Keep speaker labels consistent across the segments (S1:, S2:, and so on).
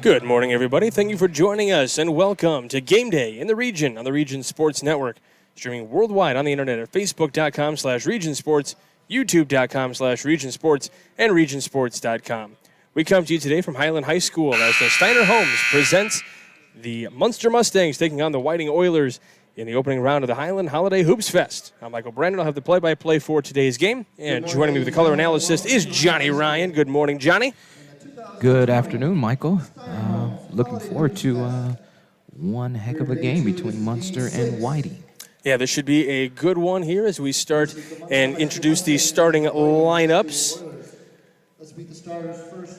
S1: Good morning, everybody. Thank you for joining us, and welcome to Game Day in the Region on the Region Sports Network, streaming worldwide on the internet at facebook.com/regionsports, youtube.com/regionsports, and regionsports.com. We come to you today from Highland High School as the Steiner Homes presents the Munster Mustangs taking on the Whiting Oilers in the opening round of the Highland Holiday Hoopfest. I'm Michael Brandon. I'll have the play-by-play for today's game. And joining me with the color analysis is Johnny Ryan. Good morning, Johnny.
S2: Good afternoon, Michael. Looking forward to one heck of a game between Munster and Whiting.
S1: Yeah, this should be a good one here as we start and introduce the starting lineups.
S3: Let's meet the starters first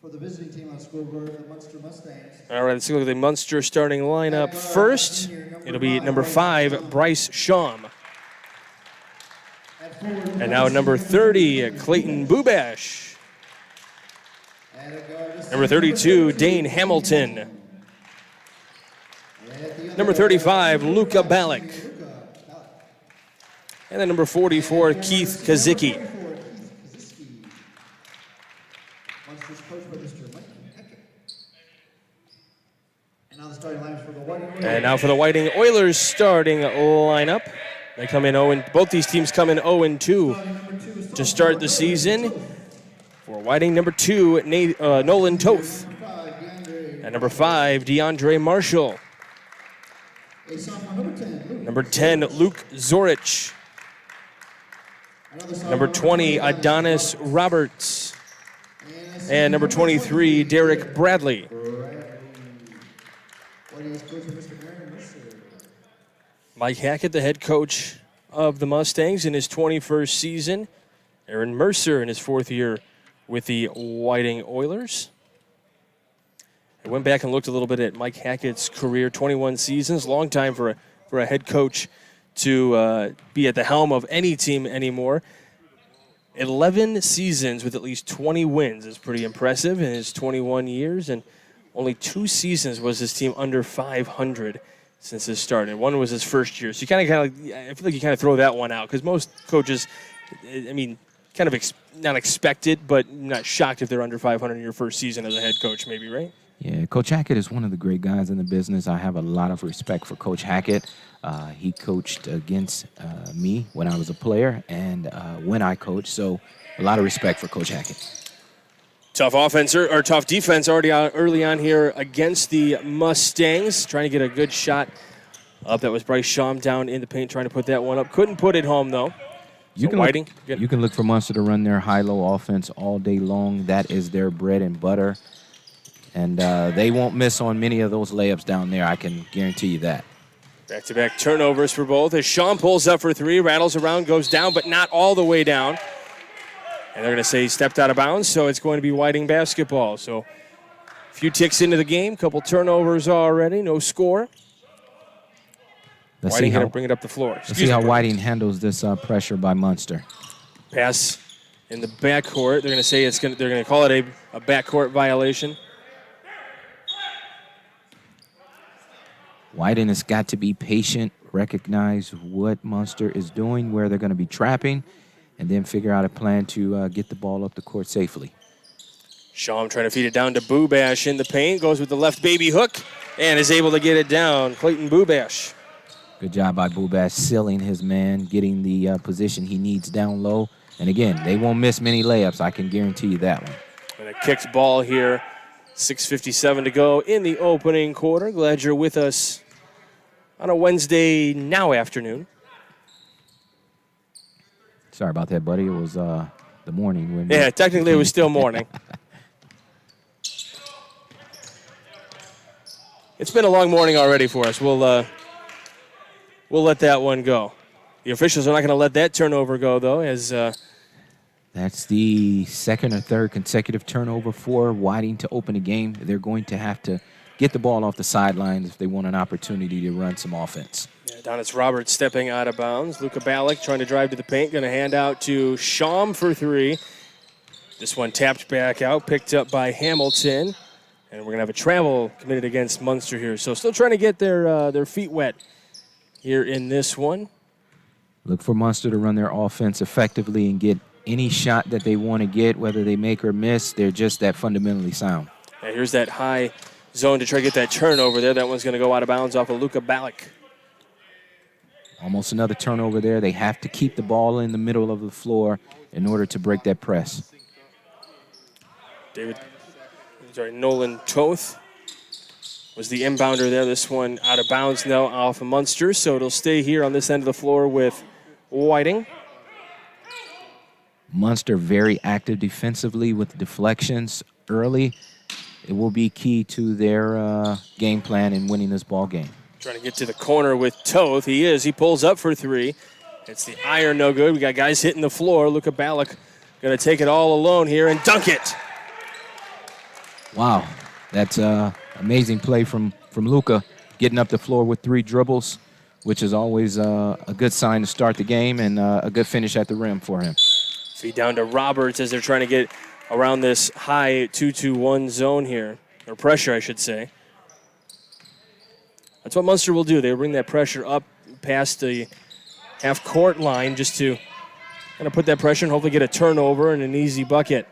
S3: for the visiting team on scoreboard, the Munster Mustangs.
S1: All right, let's look at the Munster starting lineup first. It'll be number 5, Bryce Shawm. And now number 30, Clayton Bubash. Number 32, Dane Hamilton. Number 35, Luka Ballack. And then number 44, Keith Kazicki. And now for the Whiting Oilers starting lineup. They come in 0, both these teams come in 0-2 to start the season. For Whiting, number 2, Nolan Toth. At number 5, DeAndre Marshall. Number 10, Luke Zorich. Number 20, Adonis Roberts. And number 23, Derek Bradley. Mike Hackett, the head coach of the Mustangs in his 21st season. Aaron Mercer in his 4th year with the Whiting Oilers. I went back and looked a little bit at Mike Hackett's career, 21 seasons, long time for a head coach to be at the helm of any team anymore. 11 seasons with at least 20 wins is pretty impressive in his 21 years, and only 2 seasons was his team under 500 since his start, and one was his first year. So you kind of, I feel like you kind of throw that one out because most coaches, I mean, kind of not expected, but not shocked if they're under 500 in your first season as a head coach, maybe, right?
S2: Yeah, Coach Hackett is one of the great guys in the business. I have a lot of respect for Coach Hackett. He coached against me when I was a player and when I coached, so a lot of respect for Coach Hackett.
S1: Tough offense or tough defense already early on here against the Mustangs. Trying to get a good shot up. That was Bryce Shawm down in the paint trying to put that one up. Couldn't put it home, though.
S2: You can look for Munster to run their high-low offense all day long. That is their bread and butter. And they won't miss on many of those layups down there. I can guarantee you that.
S1: Back-to-back turnovers for both. As Shawm pulls up for 3, rattles around, goes down, but not all the way down. And they're going to say he stepped out of bounds, so it's going to be Whiting basketball. So a few ticks into the game, couple turnovers already, no score. Whiting going to bring it up the floor.
S2: Let's see how Whiting handles this pressure by Munster.
S1: Pass in the backcourt. They're going to say they're going to call it a backcourt violation.
S2: Whiting has got to be patient, recognize what Munster is doing, where they're going to be trapping, and then figure out a plan to get the ball up the court safely.
S1: Shawm trying to feed it down to Bubash in the paint. Goes with the left baby hook and is able to get it down. Clayton Bubash.
S2: Good job by Bubash, sealing his man, getting the position he needs down low. And again, they won't miss many layups. I can guarantee you that one.
S1: And a kicked ball here. 6:57 to go in the opening quarter. Glad you're with us on a Wednesday now afternoon.
S2: Sorry about that, buddy. It was the morning. When
S1: yeah, technically it was still morning. It's been a long morning already for us. We'll let that one go. The officials are not going to let that turnover go, though, as
S2: that's the second or third consecutive turnover for Whiting to open the game. They're going to have to get the ball off the sidelines if they want an opportunity to run some offense.
S1: Yeah, Adonis Roberts stepping out of bounds. Luka Ballack trying to drive to the paint. Going to hand out to Shawm for 3. This one tapped back out, picked up by Hamilton. And we're going to have a travel committed against Munster here. So still trying to get their feet wet here in this one.
S2: Look for Munster to run their offense effectively and get any shot that they want to get, whether they make or miss. They're just that fundamentally sound.
S1: And here's that high zone to try to get that turnover there. That one's going to go out of bounds off of Luka Ballack.
S2: Almost another turnover there. They have to keep the ball in the middle of the floor in order to break that press.
S1: Nolan Toth was the inbounder there. This one out of bounds now off of Munster, so it'll stay here on this end of the floor with Whiting.
S2: Munster very active defensively with deflections early. It will be key to their game plan in winning this ball game.
S1: Trying to get to the corner with Toth. He is. He pulls up for three. It's the iron, no good. We got guys hitting the floor. Luka Ballack going to take it all alone here and dunk it.
S2: Wow, that's amazing play from Luka, getting up the floor with 3 dribbles, which is always a good sign to start the game and a good finish at the rim for him.
S1: Feed down to Roberts as they're trying to get around this high 2-2-1 zone here, or pressure, I should say. That's what Munster will do. They'll bring that pressure up past the half-court line just to kind of put that pressure and hopefully get a turnover and an easy bucket.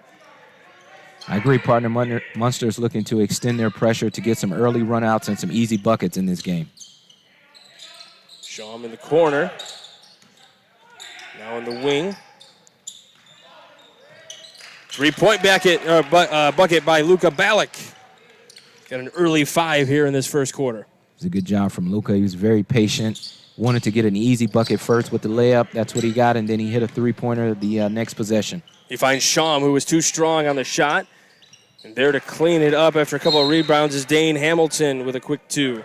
S2: I agree, partner. Munster is looking to extend their pressure to get some early runouts and some easy buckets in this game.
S1: Shawm in the corner. Now in the wing. 3-point bucket by Luka Ballack. Got an early 5 here in this first quarter.
S2: It was a good job from Luka. He was very patient. Wanted to get an easy bucket first with the layup. That's what he got, and then he hit a 3-pointer the next possession.
S1: He finds Shawm, who was too strong on the shot. And there to clean it up after a couple of rebounds is Dane Hamilton with a quick 2.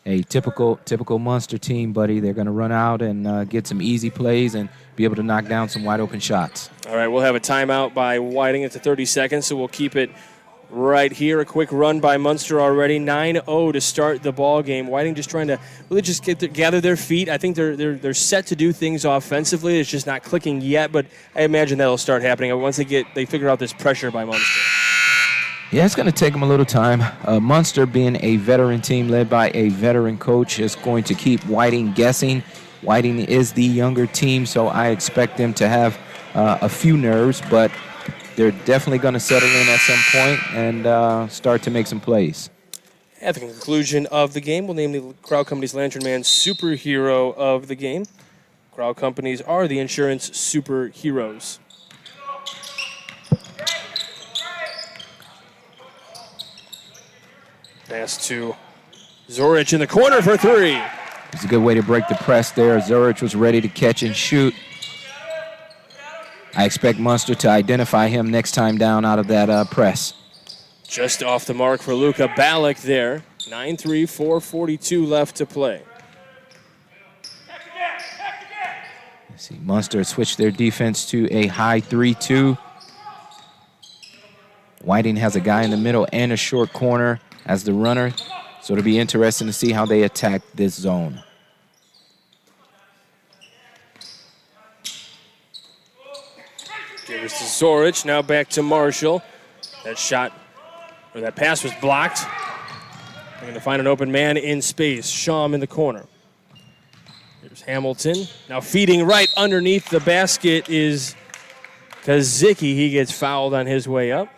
S2: A typical Munster team, buddy. They're going to run out and get some easy plays and be able to knock down some wide-open shots.
S1: All right, we'll have a timeout by Whiting at the 30 seconds, so we'll keep it right here. A quick run by Munster already. 9-0 to start the ball game. Whiting just trying to really just gather their feet. I think they're set to do things offensively. It's just not clicking yet, but I imagine that'll start happening once they figure out this pressure by Munster.
S2: Yeah, it's going to take them a little time. Munster, being a veteran team led by a veteran coach, is going to keep Whiting guessing. Whiting is the younger team, so I expect them to have a few nerves, but they're definitely going to settle in at some point and start to make some plays.
S1: At the conclusion of the game, we'll name the Crowd Companies Lantern Man Superhero of the game. Crowd Companies are the insurance superheroes. Pass to Zoric in the corner for 3.
S2: It's a good way to break the press there. Zoric was ready to catch and shoot. I expect Munster to identify him next time down out of that press.
S1: Just off the mark for Luka Ballack there. 9-3, 4:42 left to play.
S2: Let's see, Munster switched their defense to a high 3-2. Whiting has a guy in the middle and a short corner as the runner, so it'll be interesting to see how they attack this zone.
S1: Gives to Zoric, now back to Marshall. That pass was blocked. They're going to find an open man in space. Shawm in the corner. Here's Hamilton. Now feeding right underneath the basket is Kazicki. He gets fouled on his way up.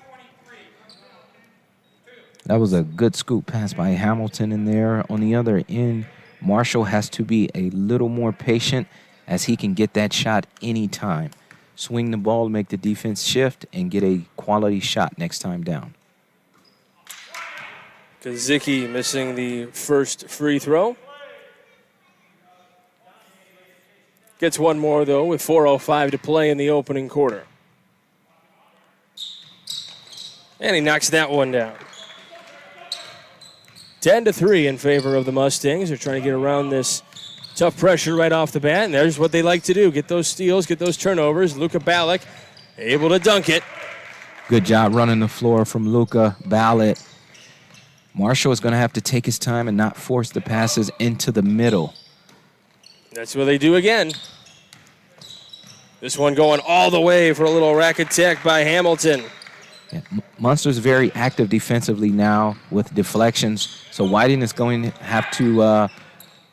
S2: That was a good scoop pass by Hamilton in there. On the other end, Marshall has to be a little more patient as he can get that shot anytime. Swing the ball, make the defense shift, and get a quality shot next time down.
S1: Kazicki missing the first free throw. Gets one more, though, with 4:05 to play in the opening quarter. And he knocks that one down. 10-3 in favor of the Mustangs. They're trying to get around this tough pressure right off the bat, and there's what they like to do. Get those steals, get those turnovers. Luka Ballack able to dunk it.
S2: Good job running the floor from Luka Ballack. Marshall is going to have to take his time and not force the passes into the middle.
S1: That's what they do again. This one going all the way for a little rack attack by Hamilton.
S2: Yeah, Munster's very active defensively now with deflections, so Whiting is going to have to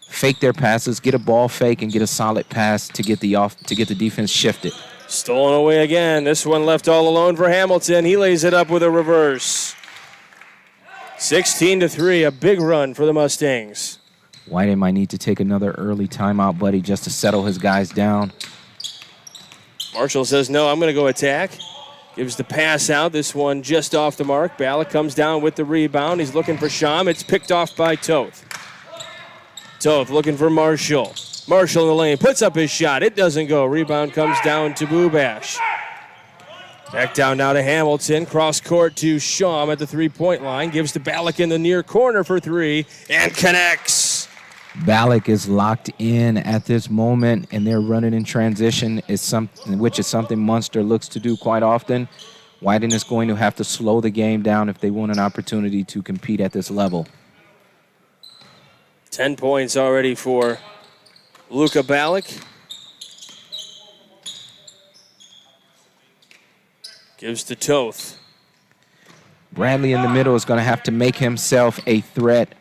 S2: fake their passes, get a ball fake, and get a solid pass to get the defense shifted.
S1: Stolen away again. This one left all alone for Hamilton. He lays it up with a reverse. 16-3, a big run for the Mustangs.
S2: Whiting might need to take another early timeout, buddy, just to settle his guys down.
S1: Marshall says, no, I'm going to go attack. Gives the pass out. This one just off the mark. Ballack comes down with the rebound. He's looking for Sham. It's picked off by Toth. Toth looking for Marshall. Marshall in the lane. Puts up his shot. It doesn't go. Rebound comes down to Bubash. Back down now to Hamilton. Cross court to Sham at the three-point line. Gives to Ballack in the near corner for three. And connects.
S2: Ballack is locked in at this moment, and they're running in transition, which is something Munster looks to do quite often. Whiting is going to have to slow the game down if they want an opportunity to compete at this level.
S1: 10 points already for Luka Ballack. Gives to Toth.
S2: Bradley in the middle is going to have to make himself a threat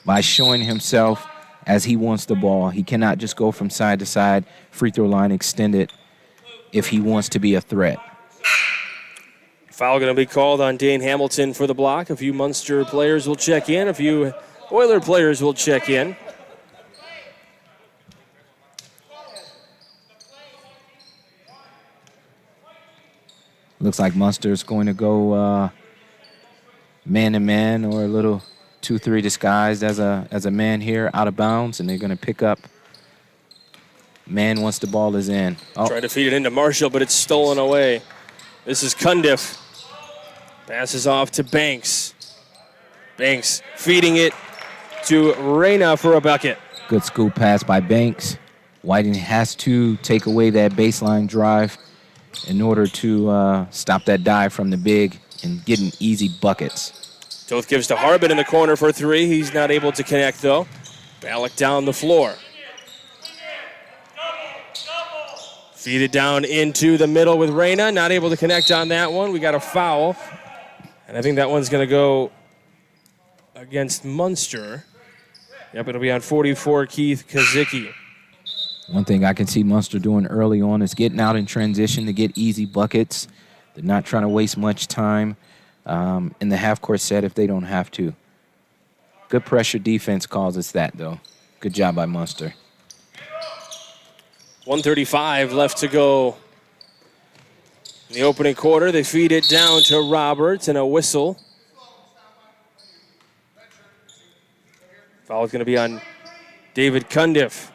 S2: by showing himself as he wants the ball. He cannot just go from side to side, free throw line extended, if he wants to be a threat.
S1: Foul going to be called on Dane Hamilton for the block. A few Munster players will check in. A few Oiler players will check in.
S2: Looks like Munster's going to go man-to-man or a little 2-3 disguised as a man here out of bounds, and they're going to pick up man once the ball is in. Oh.
S1: Trying to feed it into Marshall, but it's stolen away. This is Cundiff. Passes off to Banks. Banks feeding it to Reyna for a bucket.
S2: Good scoop pass by Banks. Whiting has to take away that baseline drive in order to stop that dive from the big and getting easy buckets.
S1: Toth gives to Harbin in the corner for three. He's not able to connect, though. Ballack down the floor. Feed it down into the middle with Reyna. Not able to connect on that one. We got a foul. And I think that one's going to go against Munster. Yep, it'll be on 44, Keith Kazicki.
S2: One thing I can see Munster doing early on is getting out in transition to get easy buckets. They're not trying to waste much time in the half-court set if they don't have to. Good pressure defense causes that, though. Good job by Munster.
S1: 1:35 left to go in the opening quarter. They feed it down to Roberts and a whistle. Foul is going to be on David Cundiff.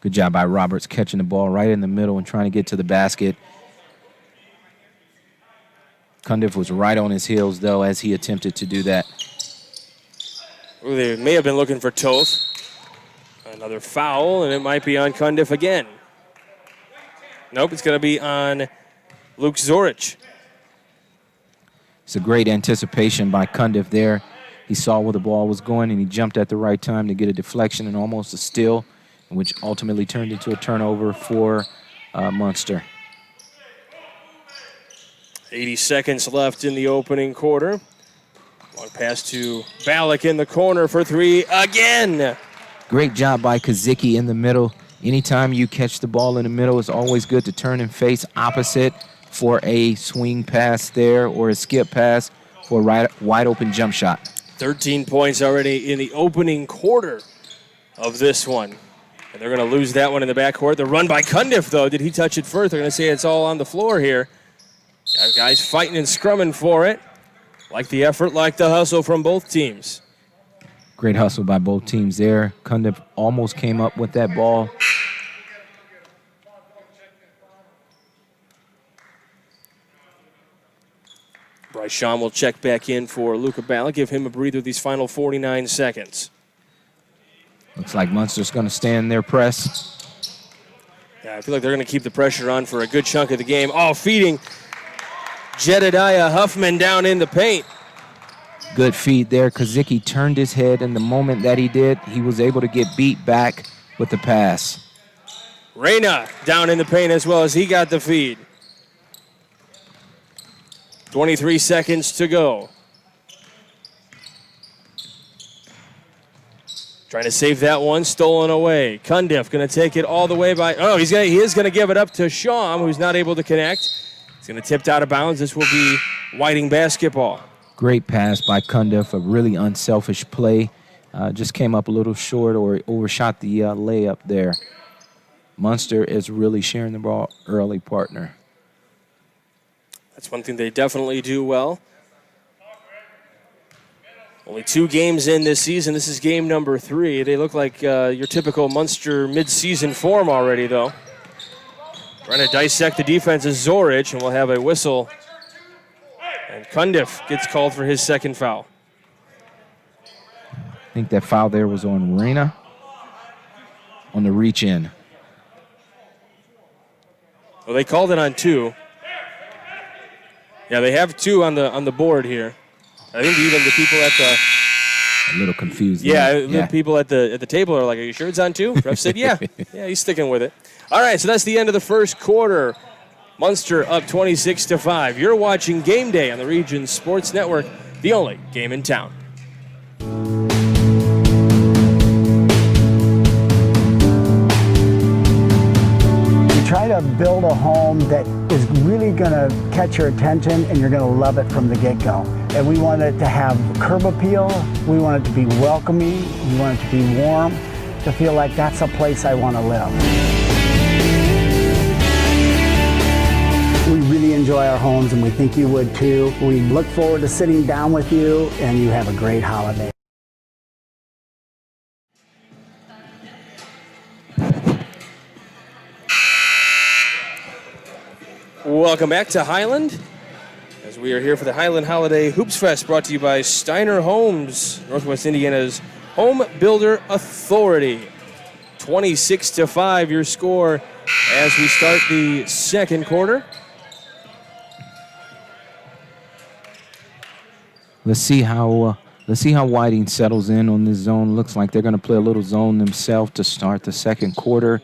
S2: Good job by Roberts catching the ball right in the middle and trying to get to the basket. Cundiff was right on his heels, though, as he attempted to do that.
S1: Ooh, they may have been looking for Toth. Another foul, and it might be on Cundiff again. Nope, it's going to be on Luke Zorich.
S2: It's a great anticipation by Cundiff there. He saw where the ball was going, and he jumped at the right time to get a deflection and almost a steal, which ultimately turned into a turnover for Munster.
S1: 80 seconds left in the opening quarter. Long pass to Ballack in the corner for three again.
S2: Great job by Kazicki in the middle. Anytime you catch the ball in the middle, it's always good to turn and face opposite for a swing pass there or a skip pass for a wide open jump shot.
S1: 13 points already in the opening quarter of this one. And they're going to lose that one in the backcourt. The run by Cundiff, though. Did he touch it first? They're going to say it's all on the floor here. Got guys fighting and scrumming for it. Like the effort, like the hustle from both teams.
S2: Great hustle by both teams there. Cundiff almost came up with that ball.
S1: Bryce Shaw will check back in for Luka Ballack. Give him a breather these final 49 seconds.
S2: Looks like Munster's going to stand their press.
S1: Yeah, I feel like they're going to keep the pressure on for a good chunk of the game. Oh, feeding Jedediah Huffman down in the paint.
S2: Good feed there. Kazicki turned his head, and the moment that he did, he was able to get beat back with the pass.
S1: Reyna down in the paint as well as he got the feed. 23 seconds to go. Trying to save that one, stolen away. Cundiff going to take it all the way by. Oh, he is going to give it up to Sham, who's not able to connect. It's going to tipped out of bounds. This will be Whiting basketball.
S2: Great pass by Cundiff, a really unselfish play. Just came up a little short or overshot the layup there. Munster is really sharing the ball early, partner.
S1: That's one thing they definitely do well. Only 2 games in this season. This is game number 3. They look like your typical Munster mid-season form already, though. Trying to dissect the defense is Zorich, and we'll have a whistle. And Cundiff gets called for his second foul.
S2: I think that foul there was on Reyna on the reach in.
S1: Well, they called it on 2. Yeah, they have 2 on the board here. I think even the people at the
S2: a little confused.
S1: Yeah, the people at the table are like, "Are you sure it's on 2?" Ref said, "Yeah, yeah." He's sticking with it. All right, so that's the end of the first quarter. Munster up 26-5. You're watching Game Day on the Region Sports Network, the only game in town.
S4: Try to build a home that is really going to catch your attention and you're going to love it from the get-go. And we want it to have curb appeal. We want it to be welcoming. We want it to be warm, to feel like that's a place I want to live. We really enjoy our homes and we think you would too. We look forward to sitting down with you and you have a great holiday.
S1: Welcome back to Highland, as we are here for the Highland Holiday Hoopfest, brought to you by Steiner Homes, Northwest Indiana's home builder authority. 26-5 your score as we start the second quarter.
S2: Let's see how Whiting settles in on this zone. Looks like they're going to play a little zone themselves to start the second quarter.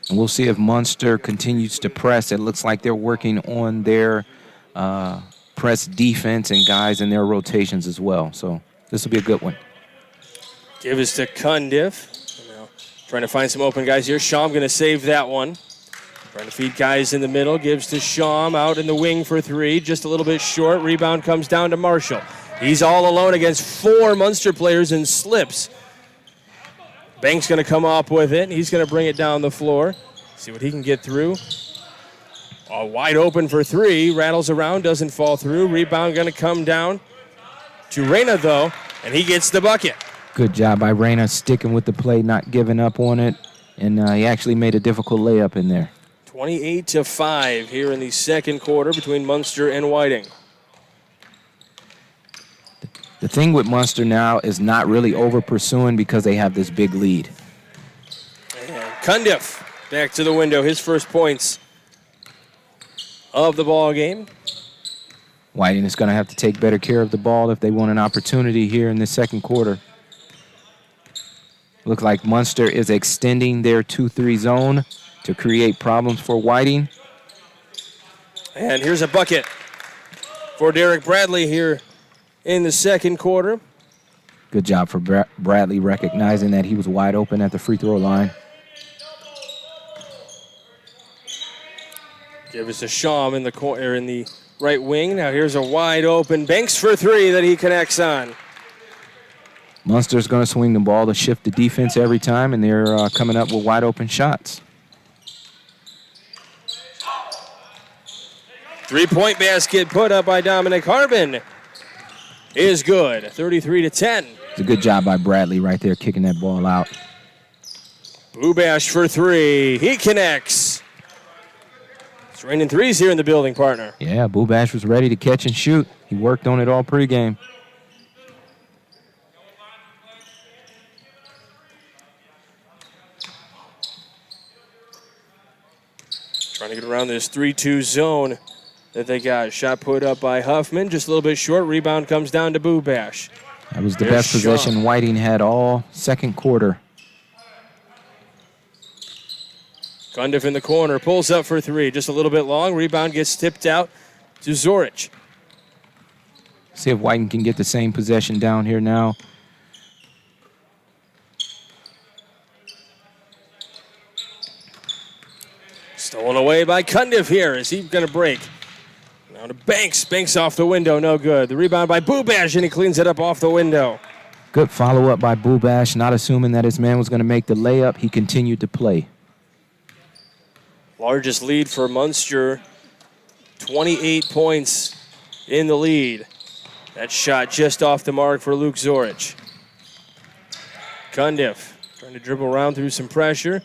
S2: And we'll see if Munster continues to press. It looks like they're working on their press defense and guys in their rotations as well. So this will be a good one.
S1: Give us to Cundiff. Now, trying to find some open guys here. Sham going to save that one. Trying to feed guys in the middle. Gives to Sham out in the wing for 3. Just a little bit short. Rebound comes down to Marshall. He's all alone against 4 Munster players and slips. Banks going to come up with it. He's going to bring it down the floor. See what he can get through. Wide open for 3. Rattles around, doesn't fall through. Rebound going to come down to Reyna, though, and he gets the bucket.
S2: Good job by Reyna, sticking with the play, not giving up on it. And he actually made a difficult layup in there.
S1: 28-5 here in the second quarter between Munster and Whiting.
S2: The thing with Munster now is not really over-pursuing because they have this big lead.
S1: And Cundiff back to the window. His first points of the ball game.
S2: Whiting is going to have to take better care of the ball if they want an opportunity here in the second quarter. Looks like Munster is extending their 2-3 zone to create problems for Whiting.
S1: And here's a bucket for Derek Bradley here in the second quarter.
S2: Good job for Bradley recognizing that he was wide open at the free throw line.
S1: Give us a Sham in the corner, in the right wing. Now here's a wide open Banks for 3 that he connects on.
S2: Munster's going to swing the ball to shift the defense every time, and they're coming up with wide open shots.
S1: 3-point basket put up by Dominic Harbin is good. 33-10.
S2: It's a good job by Bradley right there, kicking that ball out.
S1: Bubash for 3. He connects. It's raining threes here in the building, partner.
S2: Yeah, Bubash was ready to catch and shoot. He worked on it all pregame.
S1: Trying to get around this 3-2 zone that they got. Shot put up by Huffman, just a little bit short. Rebound comes down to Bubash.
S2: That was the best possession Whiting had all second quarter.
S1: Cundiff in the corner, pulls up for 3. Just a little bit long. Rebound gets tipped out to Zorich.
S2: See if Whiting can get the same possession down here now.
S1: Stolen away by Cundiff here. Is he going to break? Down to Banks. Banks off the window, no good. The rebound by Bubash, and he cleans it up off the window.
S2: Good follow-up by Bubash, not assuming that his man was going to make the layup. He continued to play.
S1: Largest lead for Munster, 28 points in the lead. That shot just off the mark for Luke Zorich. Cundiff trying to dribble around through some pressure.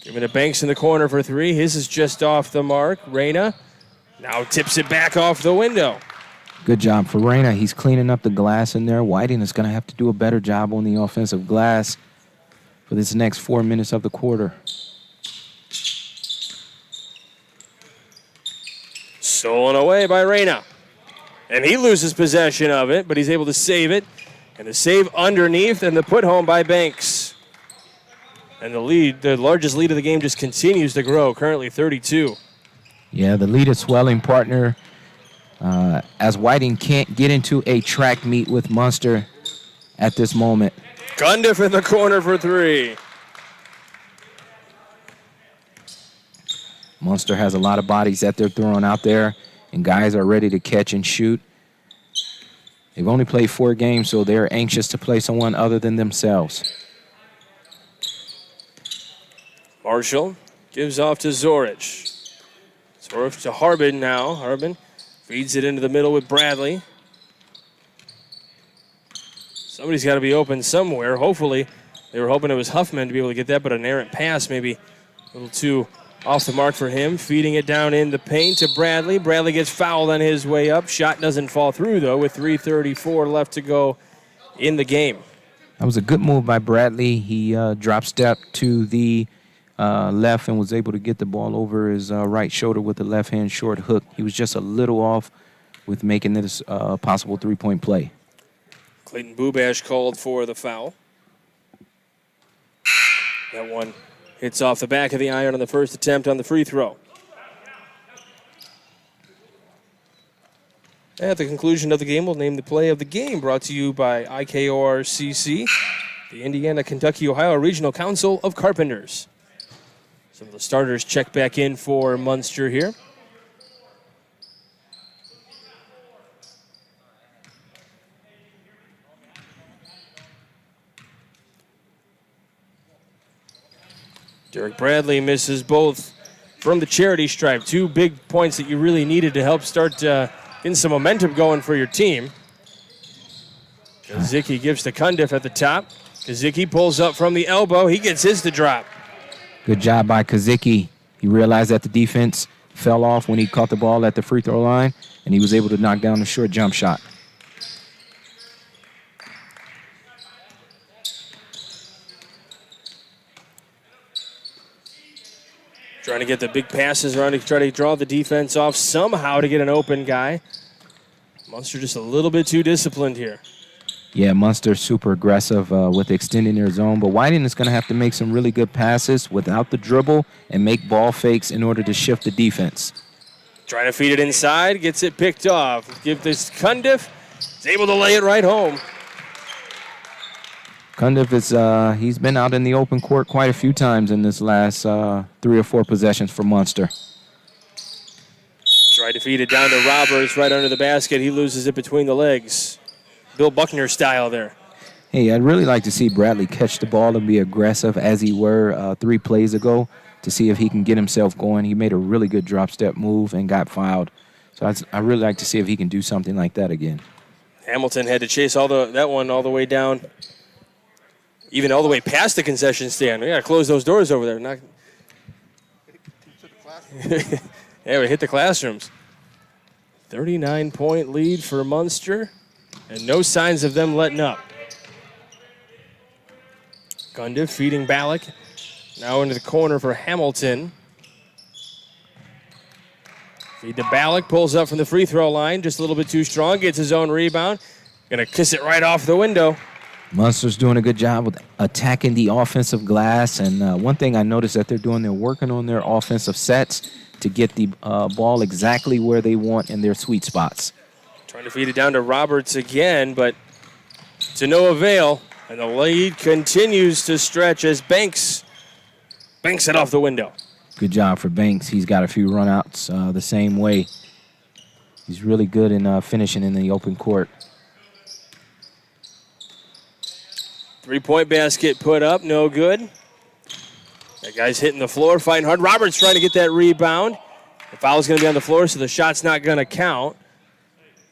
S1: Giving it Banks in the corner for three. His is just off the mark. Reyna now tips it back off the window.
S2: Good job for Reyna. He's cleaning up the glass in there. Whiting is going to have to do a better job on the offensive glass for this next 4 minutes of the quarter.
S1: Stolen away by Reyna. And he loses possession of it, but he's able to save it. And the save underneath and the put home by Banks. And the largest lead of the game just continues to grow, currently 32.
S2: Yeah, the lead is swelling, partner. As Whiting can't get into a track meet with Munster at this moment.
S1: Cundiff in the corner for three.
S2: Munster has a lot of bodies that they're throwing out there, and guys are ready to catch and shoot. They've only played 4 games, so they're anxious to play someone other than themselves.
S1: Marshall gives off to Zorich. Zorich to Harbin now. Harbin feeds it into the middle with Bradley. Somebody's got to be open somewhere. Hopefully, they were hoping it was Huffman to be able to get that, but an errant pass maybe a little too off the mark for him. Feeding it down in the paint to Bradley. Bradley gets fouled on his way up. Shot doesn't fall through, though, with 3:34 left to go in the game.
S2: That was a good move by Bradley. He drop stepped to the left and was able to get the ball over his right shoulder with the left-hand short hook. He was just a little off with making this possible three-point play.
S1: Clayton Bubash called for the foul. That one hits off the back of the iron on the first attempt on the free throw. At the conclusion of the game, we'll name the play of the game, brought to you by IKORCC, the Indiana, Kentucky, Ohio Regional Council of Carpenters. Some of the starters check back in for Munster here. Derek Bradley misses both from the charity stripe. 2 big points that you really needed to help start getting some momentum going for your team. Kazicki gives to Cundiff at the top. Kazicki pulls up from the elbow. He gets his to drop.
S2: Good job by Kazicki. He realized that the defense fell off when he caught the ball at the free throw line, and he was able to knock down the short jump shot.
S1: Trying to get the big passes around to try to draw the defense off somehow to get an open guy. Munster just a little bit too disciplined here.
S2: Yeah, Munster super aggressive with extending their zone, but Whiting is going to have to make some really good passes without the dribble and make ball fakes in order to shift the defense.
S1: Trying to feed it inside, gets it picked off. Give this Cundiff, is able to lay it right home.
S2: Cundiff is he's been out in the open court quite a few times in this last 3 or 4 possessions for Munster.
S1: Tried to feed it down to Roberts right under the basket. He loses it between the legs. Bill Buckner style there.
S2: Hey, I'd really like to see Bradley catch the ball and be aggressive as he were 3 plays ago to see if he can get himself going. He made a really good drop step move and got fouled. So I'd really like to see if he can do something like that again.
S1: Hamilton had to chase that one all the way down, even all the way past the concession stand. We got to close those doors over there. Yeah, we hit the classrooms. 39-point lead for Munster, and no signs of them letting up. Cundiff feeding Ballack. Now into the corner for Hamilton. Feed to Ballack, pulls up from the free throw line, just a little bit too strong, gets his own rebound. Gonna kiss it right off the window.
S2: Munster's doing a good job with attacking the offensive glass, and one thing I noticed that they're doing, they're working on their offensive sets to get the ball exactly where they want in their sweet spots.
S1: Trying to feed it down to Roberts again, but to no avail. And the lead continues to stretch as Banks it off the window.
S2: Good job for Banks. He's got a few runouts the same way. He's really good in finishing in the open court.
S1: 3-point basket put up, no good. That guy's hitting the floor, fighting hard. Roberts trying to get that rebound. The foul's going to be on the floor, so the shot's not going to count.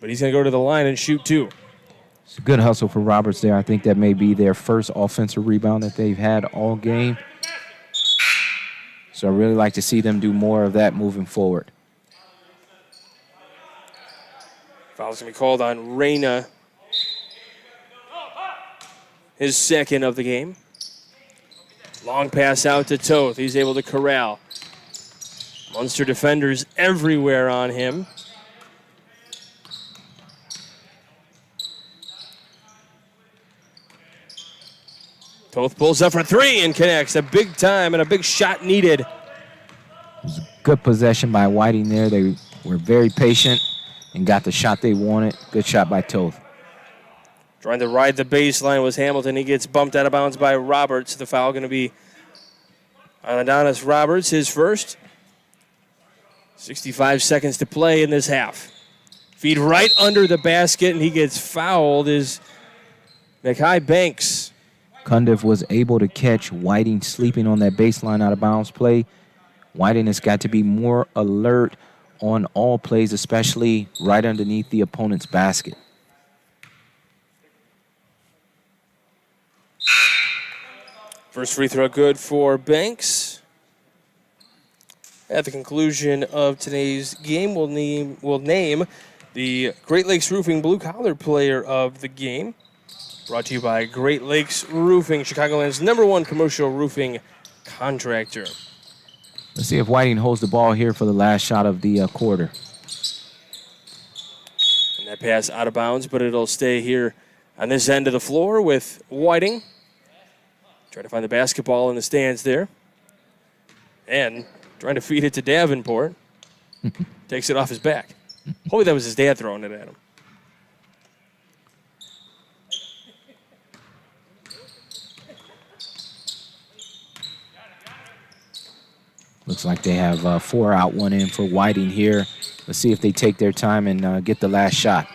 S1: But he's going to go to the line and shoot 2.
S2: It's a good hustle for Roberts there. I think that may be their first offensive rebound that they've had all game. So I really like to see them do more of that moving forward.
S1: Foul's going to be called on Reyna. His second of the game. Long pass out to Toth. He's able to corral. Munster defenders everywhere on him. Toth pulls up for 3 and connects. A big time and a big shot needed.
S2: It was a good possession by Whiting there. They were very patient and got the shot they wanted. Good shot by Toth.
S1: Trying to ride the baseline was Hamilton. He gets bumped out of bounds by Roberts. The foul going to be on Adonis Roberts, his first. 65 seconds to play in this half. Feed right under the basket, and he gets fouled is Mackay Banks.
S2: Cundiff was able to catch Whiting sleeping on that baseline out of bounds play. Whiting has got to be more alert on all plays, especially right underneath the opponent's basket.
S1: First free throw good for Banks. At the conclusion of today's game, we'll name the Great Lakes Roofing Blue Collar Player of the Game. Brought to you by Great Lakes Roofing, Chicagoland's #1 commercial roofing contractor.
S2: Let's see if Whiting holds the ball here for the last shot of the quarter.
S1: And that pass out of bounds, but it'll stay here on this end of the floor with Whiting. Trying to find the basketball in the stands there. And trying to feed it to Davenport. Takes it off his back. Hopefully that was his dad throwing it at him.
S2: Looks like they have 4 out, 1 in for Whiting here. Let's see if they take their time and get the last shot.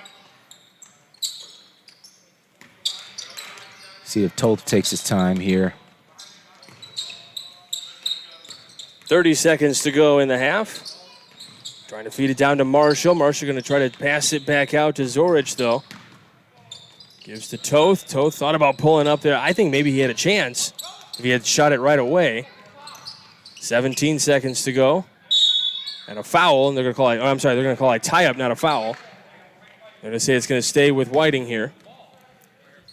S2: See if Toth takes his time here.
S1: 30 seconds to go in the half. Trying to feed it down to Marshall. Marshall going to try to pass it back out to Zorich, though. Gives to Toth. Toth thought about pulling up there. I think maybe he had a chance if he had shot it right away. 17 seconds to go. And a foul, and they're going to call it, they're going to call it tie-up, not a foul. They're going to say it's going to stay with Whiting here.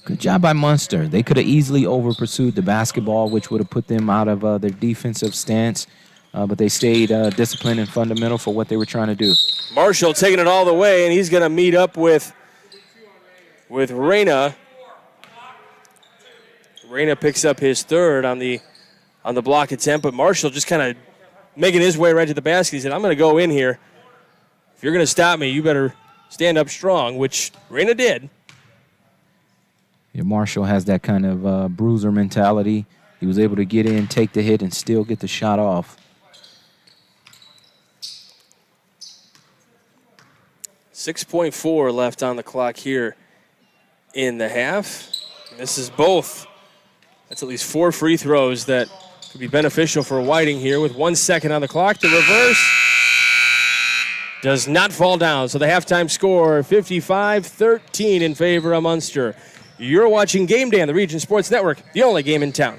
S2: Good job by Munster. They could have easily over-pursued the basketball, which would have put them out of their defensive stance. But they stayed disciplined and fundamental for what they were trying to do.
S1: Marshall taking it all the way, and he's going to meet up with Reyna. Reyna picks up his third on the block attempt, but Marshall just kind of making his way right to the basket. He said, I'm going to go in here. If you're going to stop me, you better stand up strong, which Reyna did.
S2: Yeah, Marshall has that kind of bruiser mentality. He was able to get in, take the hit, and still get the shot off.
S1: 6.4 left on the clock here in the half. And this is both. That's at least 4 free throws that could be beneficial for Whiting here with 1 second on the clock. The reverse does not fall down. So the halftime score, 55-13 in favor of Munster. You're watching Game Day on the Region Sports Network, the only game in town.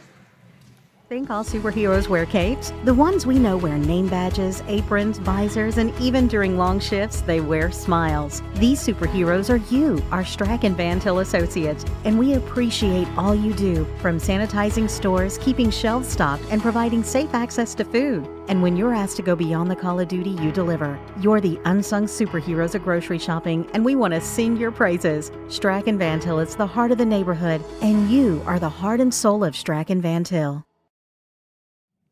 S5: Think all superheroes wear capes? The ones we know wear name badges, aprons, visors, and even during long shifts, they wear smiles. These superheroes are you, our Strack and Van Til associates, and we appreciate all you do, from sanitizing stores, keeping shelves stocked, and providing safe access to food. And when you're asked to go beyond the call of duty, you deliver. You're the unsung superheroes of grocery shopping, and we want to sing your praises. Strack and Van Til is the heart of the neighborhood, and you are the heart and soul of Strack and Van Til.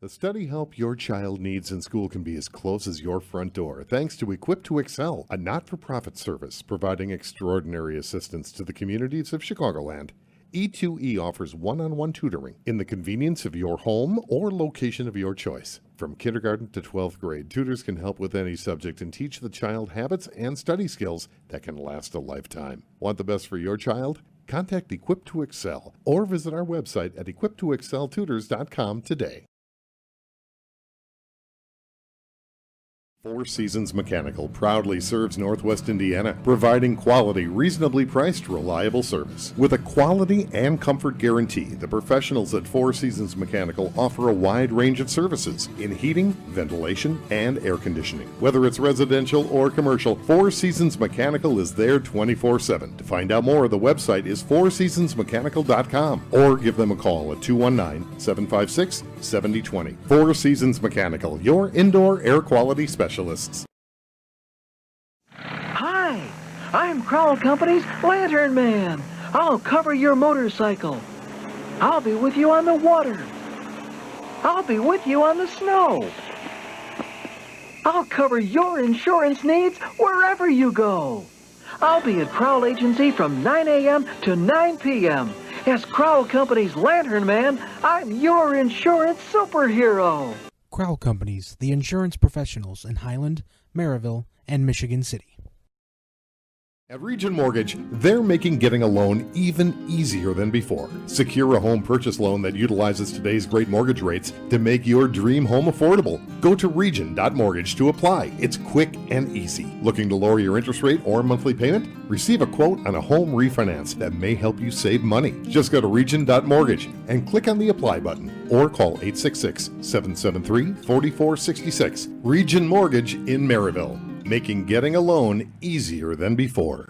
S6: The study help your child needs in school can be as close as your front door, thanks to Equip to Excel, a not-for-profit service providing extraordinary assistance to the communities of Chicagoland. E2E offers one-on-one tutoring in the convenience of your home or location of your choice. From kindergarten to 12th grade, tutors can help with any subject and teach the child habits and study skills that can last a lifetime. Want the best for your child? Contact Equip to Excel or visit our website at equiptoexceltutors.com today. Four Seasons Mechanical proudly serves Northwest Indiana, providing quality, reasonably priced, reliable service. With a quality and comfort guarantee, the professionals at Four Seasons Mechanical offer a wide range of services in heating, ventilation, and air conditioning. Whether it's residential or commercial, Four Seasons Mechanical is there 24/7. To find out more, the website is fourseasonsmechanical.com or give them a call at 219-756-7020. Four Seasons Mechanical, your indoor air quality specialist.
S7: Hi, I'm Crowell Company's Lantern Man. I'll cover your motorcycle. I'll be with you on the water. I'll be with you on the snow. I'll cover your insurance needs wherever you go. I'll be at Crowell Agency from 9 a.m. to 9 p.m. As Crowell Company's Lantern Man, I'm your insurance superhero.
S8: Crowell Companies, the insurance professionals in Highland, Maryville, and Michigan City.
S6: At Region Mortgage, they're making getting a loan even easier than before. Secure a home purchase loan that utilizes today's great mortgage rates to make your dream home affordable. Go to region.mortgage to apply. It's quick and easy. Looking to lower your interest rate or monthly payment? Receive a quote on a home refinance that may help you save money. Just go to region.mortgage and click on the apply button or call 866-773-4466. Region Mortgage in Maryville, making getting a loan easier than before.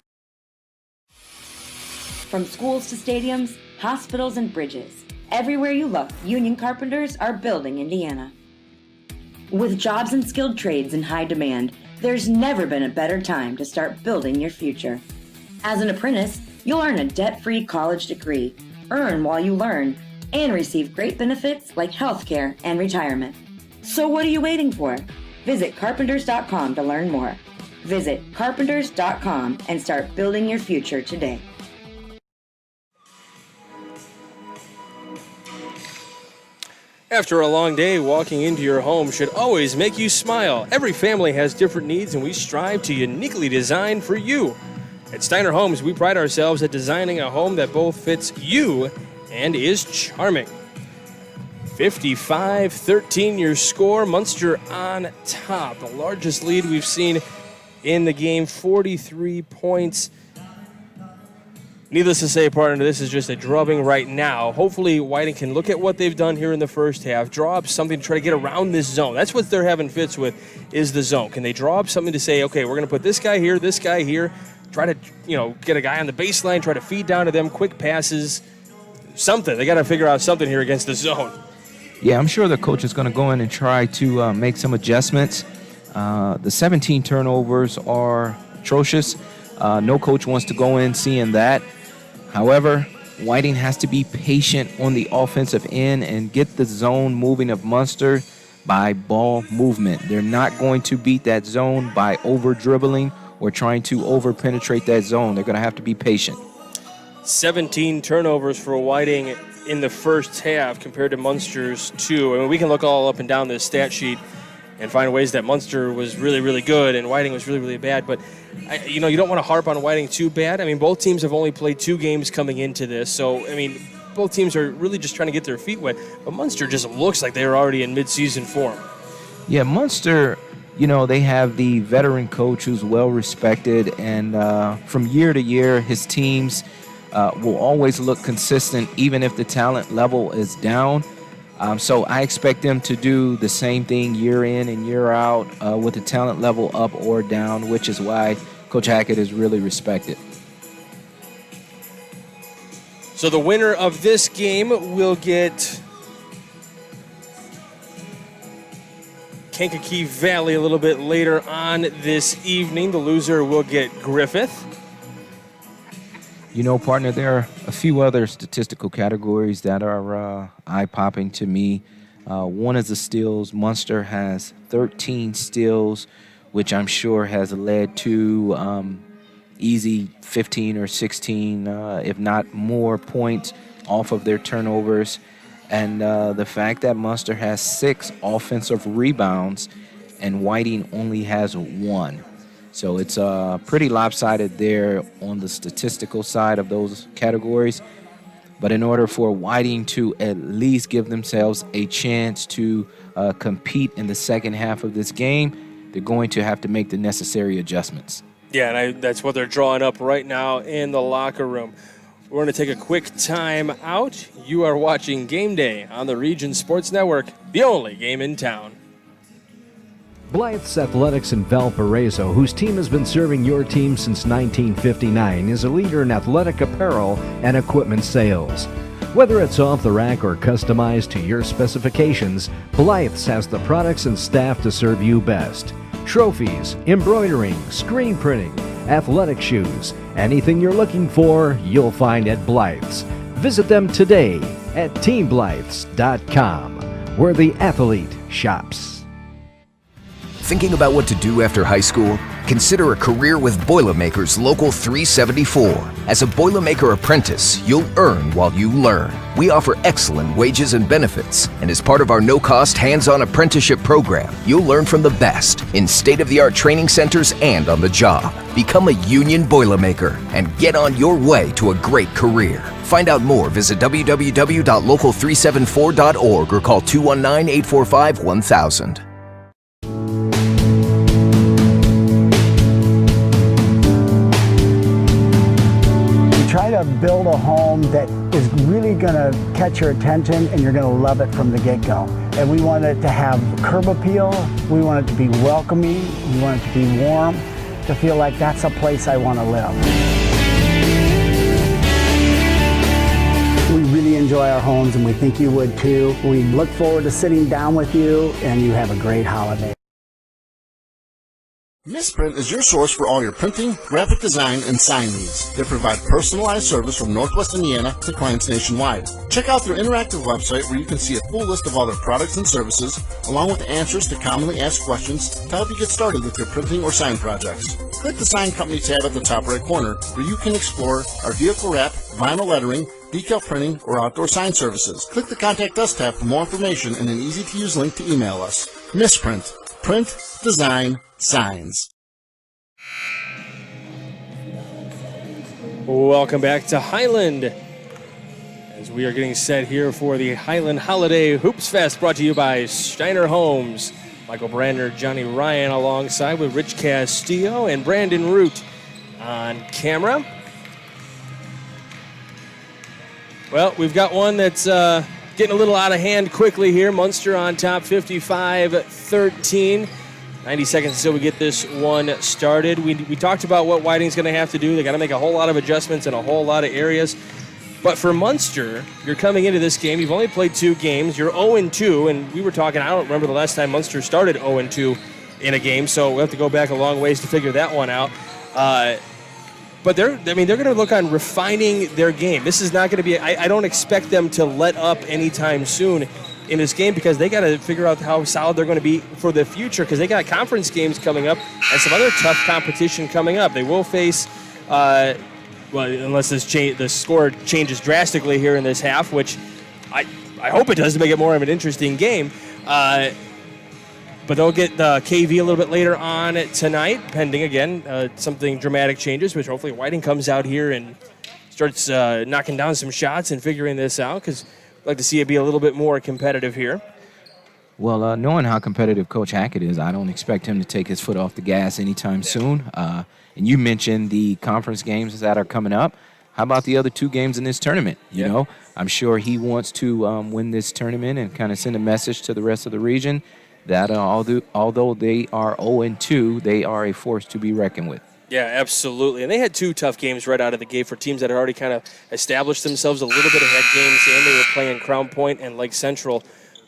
S9: From schools to stadiums, hospitals, and bridges, everywhere you look, union carpenters are building Indiana. With jobs and skilled trades in high demand, there's never been a better time to start building your future. As an apprentice, you'll earn a debt-free college degree, earn while you learn, and receive great benefits like healthcare and retirement. So what are you waiting for? Visit carpenters.com to learn more. Visit carpenters.com and start building your future today.
S1: After a long day, walking into your home should always make you smile. Every family has different needs, and we strive to uniquely design for you. At Steiner Homes, we pride ourselves at designing a home that both fits you and is charming. 55-13 your score. Munster on top. The largest lead we've seen in the game, 43 points. Needless to say, partner, this is just a drubbing right now. Hopefully, Whiting can look at what they've done here in the first half, draw up something to try to get around this zone. That's what they're having fits with, is the zone. Can they draw up something to say, okay, we're going to put this guy here, try to, get a guy on the baseline, try to feed down to them, quick passes, something. They got to figure out something here against the zone.
S2: Yeah, I'm sure the coach is going to go in and try to make some adjustments. The 17 turnovers are atrocious. No coach wants to go in seeing that. However, Whiting has to be patient on the offensive end and get the zone moving of Munster by ball movement. They're not going to beat that zone by over-dribbling or trying to over-penetrate that zone. They're going to have to be patient. 17
S1: turnovers for Whiting in the first half compared to Munster's 2. I mean, we can look all up and down this stat sheet and find ways that Munster was really, really good and Whiting was really, really bad. But, you don't want to harp on Whiting too bad. I mean, both teams have only played 2 games coming into this. So, I mean, both teams are really just trying to get their feet wet. But Munster just looks like they're already in midseason form.
S2: Yeah, Munster, they have the veteran coach who's well-respected. And from year to year, his teams will always look consistent even if the talent level is down. So I expect them to do the same thing year in and year out with the talent level up or down, which is why Coach Hackett is really respected.
S1: So the winner of this game will get Kankakee Valley a little bit later on this evening. The loser will get Griffith.
S2: Partner, there are a few other statistical categories that are eye-popping to me. One is the steals. Munster has 13 steals, which I'm sure has led to easy 15 or 16, if not more points off of their turnovers. And the fact that Munster has 6 offensive rebounds and Whiting only has 1. So it's pretty lopsided there on the statistical side of those categories. But in order for Whiting to at least give themselves a chance to compete in the second half of this game, they're going to have to make the necessary adjustments.
S1: Yeah, and that's what they're drawing up right now in the locker room. We're going to take a quick time out. You are watching Game Day on the Region Sports Network, the only game in town.
S10: Blythe's Athletics in Valparaiso, whose team has been serving your team since 1959, is a leader in athletic apparel and equipment sales. Whether it's off the rack or customized to your specifications, Blythe's has the products and staff to serve you best. Trophies, embroidering, screen printing, athletic shoes, anything you're looking for, you'll find at Blythe's. Visit them today at teamblythes.com, where the athlete shops.
S11: Thinking about what to do after high school? Consider a career with Boilermakers Local 374. As a Boilermaker apprentice, you'll earn while you learn. We offer excellent wages and benefits, and as part of our no-cost hands-on apprenticeship program, you'll learn from the best in state-of-the-art training centers and on the job. Become a union Boilermaker and get on your way to a great career. Find out more, visit www.local374.org or call 219-845-1000.
S4: Try to build a home that is really going to catch your attention and you're going to love it from the get-go. And we want it to have curb appeal, we want it to be welcoming, we want it to be warm, to feel like that's a place I want to live. We really enjoy our homes and we think you would too. We look forward to sitting down with you and you have a great holiday.
S12: Misprint is your source for all your printing, graphic design, and sign needs. They provide personalized service from Northwest Indiana to clients nationwide. Check out their interactive website where you can see a full list of all their products and services, along with answers to commonly asked questions to help you get started with your printing or sign projects. Click the Sign Company tab at the top right corner where you can explore our vehicle wrap, vinyl lettering, decal printing, or outdoor sign services. Click the Contact Us tab for more information and an easy-to-use link to email us. Misprint. Print, design, signs.
S1: Welcome back to Highland as we are getting set here for the Highland Holiday Hoopfest, brought to you by Steiner Homes. Michael Brandner, Johnny Ryan alongside with Rich Castillo and Brandon Root on camera. Well, we've got one that's getting a little out of hand quickly here. Munster on top 55-13. 90 seconds until we get this one started. We talked about what Whiting's going to have to do. They got to make a whole lot of adjustments in a whole lot of areas. But for Munster, you're coming into this game. You've only played 2 games. You're 0-2, and we were talking, I don't remember the last time Munster started 0-2 in a game, so we'll have to go back a long ways to figure that one out. But they're going to look on refining their game. This is not going to be, I don't expect them to let up anytime soon in this game, because they got to figure out how solid they're going to be for the future, because they got conference games coming up and some other tough competition coming up. They will face, well, unless the score changes drastically here in this half, which I hope it does to make it more of an interesting game. But they'll get the KV a little bit later on tonight, pending, again, something dramatic changes, which hopefully Whiting comes out here and starts knocking down some shots and figuring this out, because I'd like to see it be a little bit more competitive here.
S2: Well, knowing how competitive Coach Hackett is, I don't expect him to take his foot off the gas anytime soon. And you mentioned the conference games that are coming up. How about the other 2 games in this tournament? You know, I'm sure he wants to win this tournament and kind of send a message to the rest of the region that although they are 0-2, they are a force to be reckoned with.
S1: Yeah, absolutely. And they had 2 tough games right out of the gate for teams that had already kind of established themselves a little bit ahead games in. They were playing Crown Point and Lake Central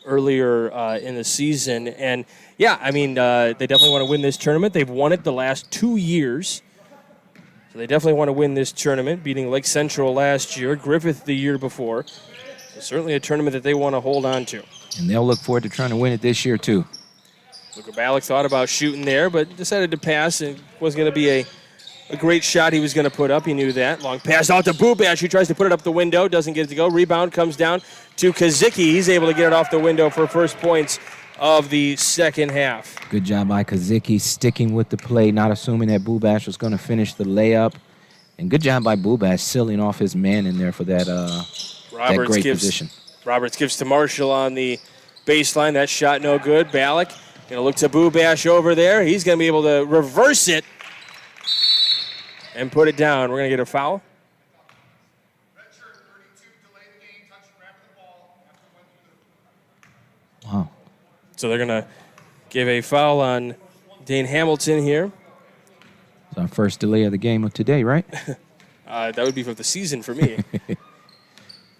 S1: earlier in the season. And, yeah, I mean, they definitely want to win this tournament. They've won it the last 2 years. So they definitely want to win this tournament, beating Lake Central last year, Griffith the year before. So certainly a tournament that they want to hold on to.
S2: And they'll look forward to trying to win it this year, too. Luka
S1: Ballack thought about shooting there, but decided to pass. It wasn't going to be a great shot he was going to put up. He knew that. Long pass out to Bubash, who tries to put it up the window. Doesn't get it to go. Rebound comes down to Kazicki. He's able to get it off the window for first points of the second half.
S2: Good job by Kazicki sticking with the play, not assuming that Bubash was going to finish the layup. And good job by Bubash sealing off his man in there for that great position.
S1: Roberts gives to Marshall on the baseline. That shot no good. Ballack going to look to Bubash over there. He's going to be able to reverse it and put it down. We're going to get a foul.
S2: Wow.
S1: So they're going to give a foul on Dane Hamilton here.
S2: It's our first delay of the game of today, right?
S1: That would be for the season for me.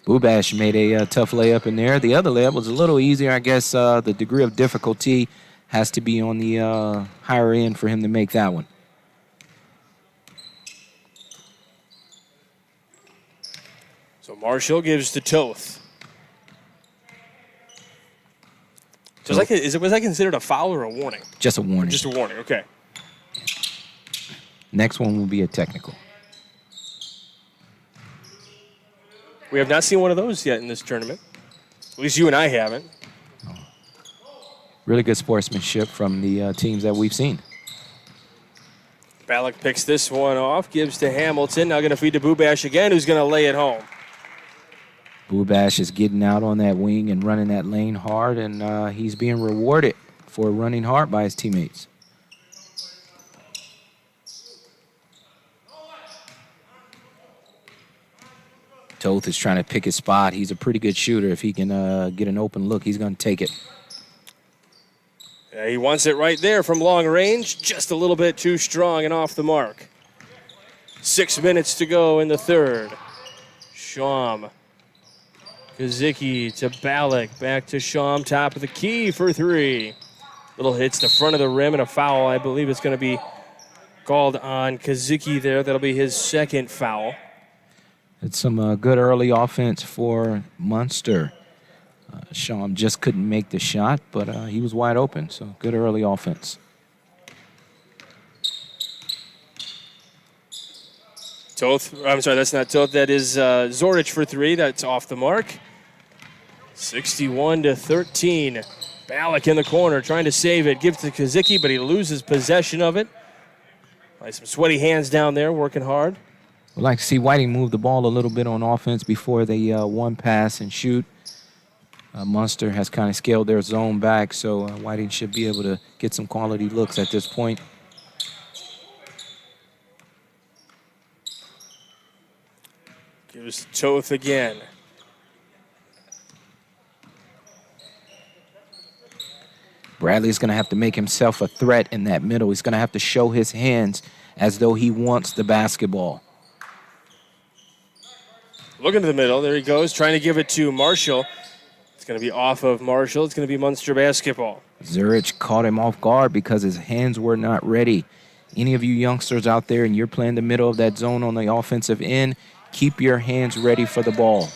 S2: Bubash made a tough layup in there. The other layup was a little easier. I guess the degree of difficulty has to be on the higher end for him to make that one.
S1: So Marshall gives to Toth. So was that considered a foul or a warning?
S2: Just a warning.
S1: Just a warning, okay.
S2: Next one will be a technical.
S1: We have not seen one of those yet in this tournament. At least you and I haven't.
S2: Really good sportsmanship from the teams that we've seen.
S1: Ballack picks this one off, gives to Hamilton. Now going to feed to Bubash again, who's going to lay it home.
S2: Bubash is getting out on that wing and running that lane hard, and he's being rewarded for running hard by his teammates. Toth is trying to pick his spot. He's a pretty good shooter. If he can get an open look, he's going to take it.
S1: Yeah, he wants it right there from long range. Just a little bit too strong and off the mark. 6 minutes to go in the third. Sham. Kazicki to Ballack. Back to Sham. Top of the key for three. Little hits to front of the rim and a foul. I believe it's going to be called on Kazicki there. That'll be his second foul.
S2: It's some good early offense for Munster. Sham just couldn't make the shot, but he was wide open, so good early offense.
S1: Toth, I'm sorry, that's not Toth. That is Zorich for three. That's off the mark. 61-13. Ballack in the corner trying to save it. Gives to Kazicki, but he loses possession of it. By some sweaty hands down there, working hard.
S2: We'd like to see Whiting move the ball a little bit on offense before they one pass and shoot. Munster has kind of scaled their zone back, so Whiting should be able to get some quality looks at this point.
S1: Gives Toth again.
S2: Bradley's going to have to make himself a threat in that middle. He's going to have to show his hands as though he wants the basketball.
S1: Looking to the middle. There he goes, trying to give it to Marshall. It's going to be off of Marshall. It's going to be Munster basketball.
S2: Zurich caught him off guard because his hands were not ready. Any of you youngsters out there and you're playing the middle of that zone on the offensive end, keep your hands ready for the ball.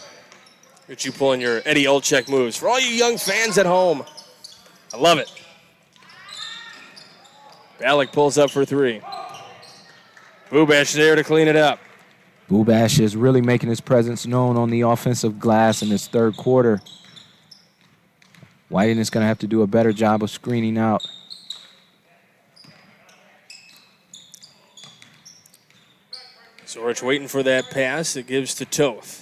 S1: Get you pulling your Eddie Olczyk moves. For all you young fans at home, I love it. Ballack pulls up for three. Bubash there to clean it up.
S2: Bubash is really making his presence known on the offensive glass in this third quarter. Whiting is going to have to do a better job of screening out.
S1: Zorich waiting for that pass. It gives to Toth.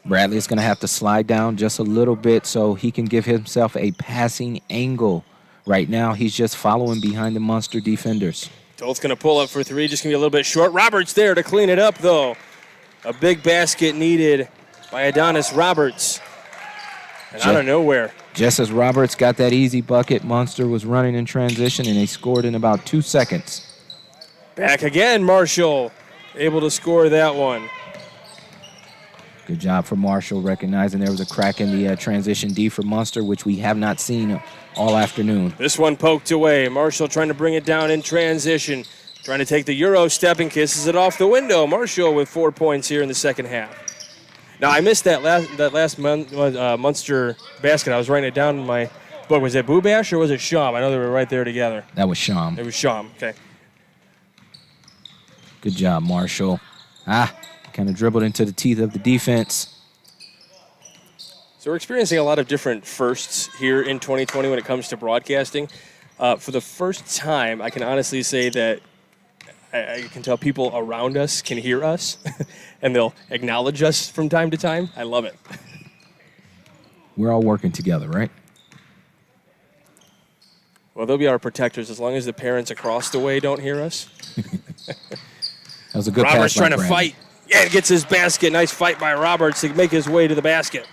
S2: Bradley is going to have to slide down just a little bit so he can give himself a passing angle. Right now, he's just following behind the Munster defenders.
S1: Toth's going to pull up for three. Just going to be a little bit short. Roberts there to clean it up, though. A big basket needed by Adonis Roberts. And out of nowhere.
S2: Just as Roberts got that easy bucket, Munster was running in transition, and they scored in about 2 seconds.
S1: Back again, Marshall. Able to score that one.
S2: Good job for Marshall, recognizing there was a crack in the transition D for Munster, which we have not seen all afternoon.
S1: This one poked away. Marshall trying to bring it down in transition. Trying to take the Euro step and kisses it off the window. Marshall with 4 points here in the second half. Now, I missed that last Munster basket. I was writing it down in my book. Was it Bubash or was it Sham? I know they were right there together.
S2: That was Sham.
S1: It was Sham, okay.
S2: Good job, Marshall. Kind of dribbled into the teeth of the defense.
S1: So we're experiencing a lot of different firsts here in 2020 when it comes to broadcasting. For the first time, I can honestly say that I can tell people around us can hear us, and they'll acknowledge us from time to time. I love it.
S2: We're all working together, right?
S1: Well, they'll be our protectors as long as the parents across the way don't hear us.
S2: That was a good
S1: Roberts
S2: pass by
S1: trying to
S2: Bradley.
S1: fight. Yeah, gets his basket. Nice fight by Roberts to make his way to the basket.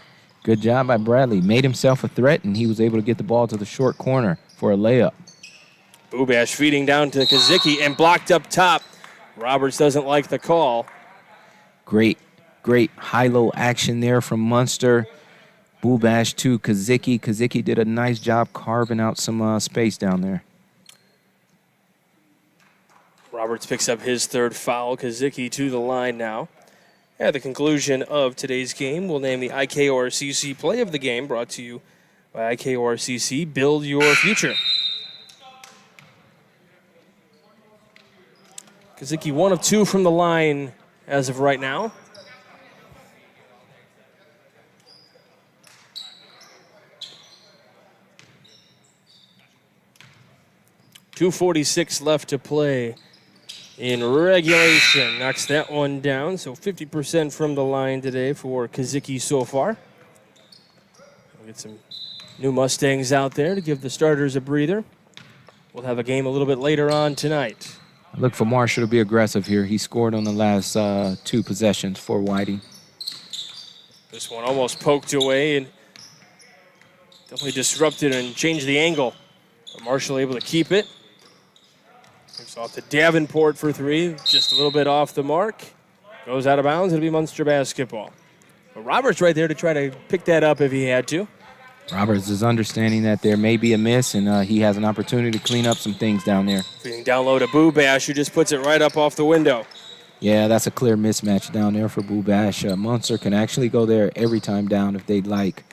S2: Good job by Bradley. Made himself a threat, and he was able to get the ball to the short corner for a layup.
S1: Bubash feeding down to Kazicki and blocked up top. Roberts doesn't like the call.
S2: Great high-low action there from Munster. Bubash to Kazicki. Kazicki did a nice job carving out some space down there.
S1: Roberts picks up his third foul. Kazicki to the line now. At the conclusion of today's game, we'll name the IKORCC Play of the Game, brought to you by IKORCC. Build your future. Kazicki 1 of 2 from the line as of right now. .246 left to play in regulation. Knocks that one down, so 50% from the line today for Kazicki so far. We'll get some new Mustangs out there to give the starters a breather. We'll have a game a little bit later on tonight.
S2: Look for Marshall to be aggressive here. He scored on the last 2 possessions for Whiting.
S1: This one almost poked away and definitely disrupted and changed the angle. But Marshall able to keep it. It's off to Davenport for 3, just a little bit off the mark. Goes out of bounds. It'll be Munster basketball. But Roberts right there to try to pick that up if he had to.
S2: Roberts is understanding that there may be a miss, and he has an opportunity to clean up some things down there.
S1: Feeding down low to Bubash, who just puts it right up off the window.
S2: Yeah, that's a clear mismatch down there for Bubash. Munster can actually go there every time down if they'd like.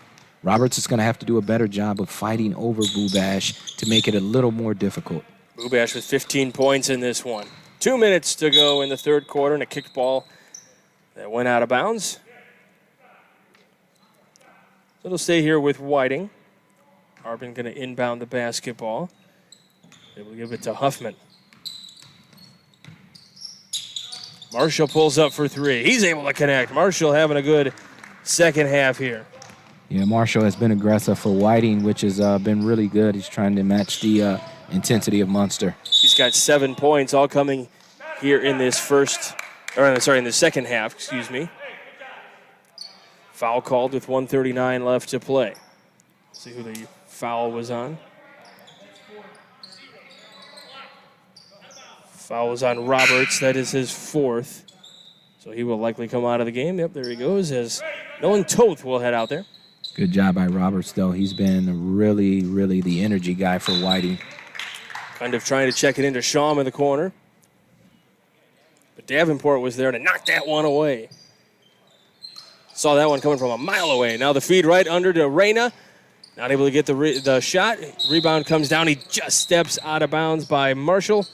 S2: Roberts is going to have to do a better job of fighting over Bubash to make it a little more difficult.
S1: Bubash with 15 points in this one. 2 minutes to go in the third quarter, and a kicked ball that went out of bounds. So it'll stay here with Whiting. Harbin going to inbound the basketball. Able to give it to Huffman. Marshall pulls up for 3. He's able to connect. Marshall having a good second half here.
S2: Yeah, Marshall has been aggressive for Whiting, which has been really good. He's trying to match the intensity of Munster.
S1: He's got 7 points, all coming here in this in the second half, excuse me. Foul called with 1:39 left to play. See who the foul was on. Foul was on Roberts. That is his 4th. So he will likely come out of the game. Yep, there he goes, as Nolan Toth will head out there.
S2: Good job by Roberts, though. He's been really, really the energy guy for Whiting.
S1: Kind of trying to check it into Shawm in the corner. But Davenport was there to knock that one away. Saw that one coming from a mile away. Now the feed right under to Reyna. Not able to get the shot. Rebound comes down. He just steps out of bounds by Marshall.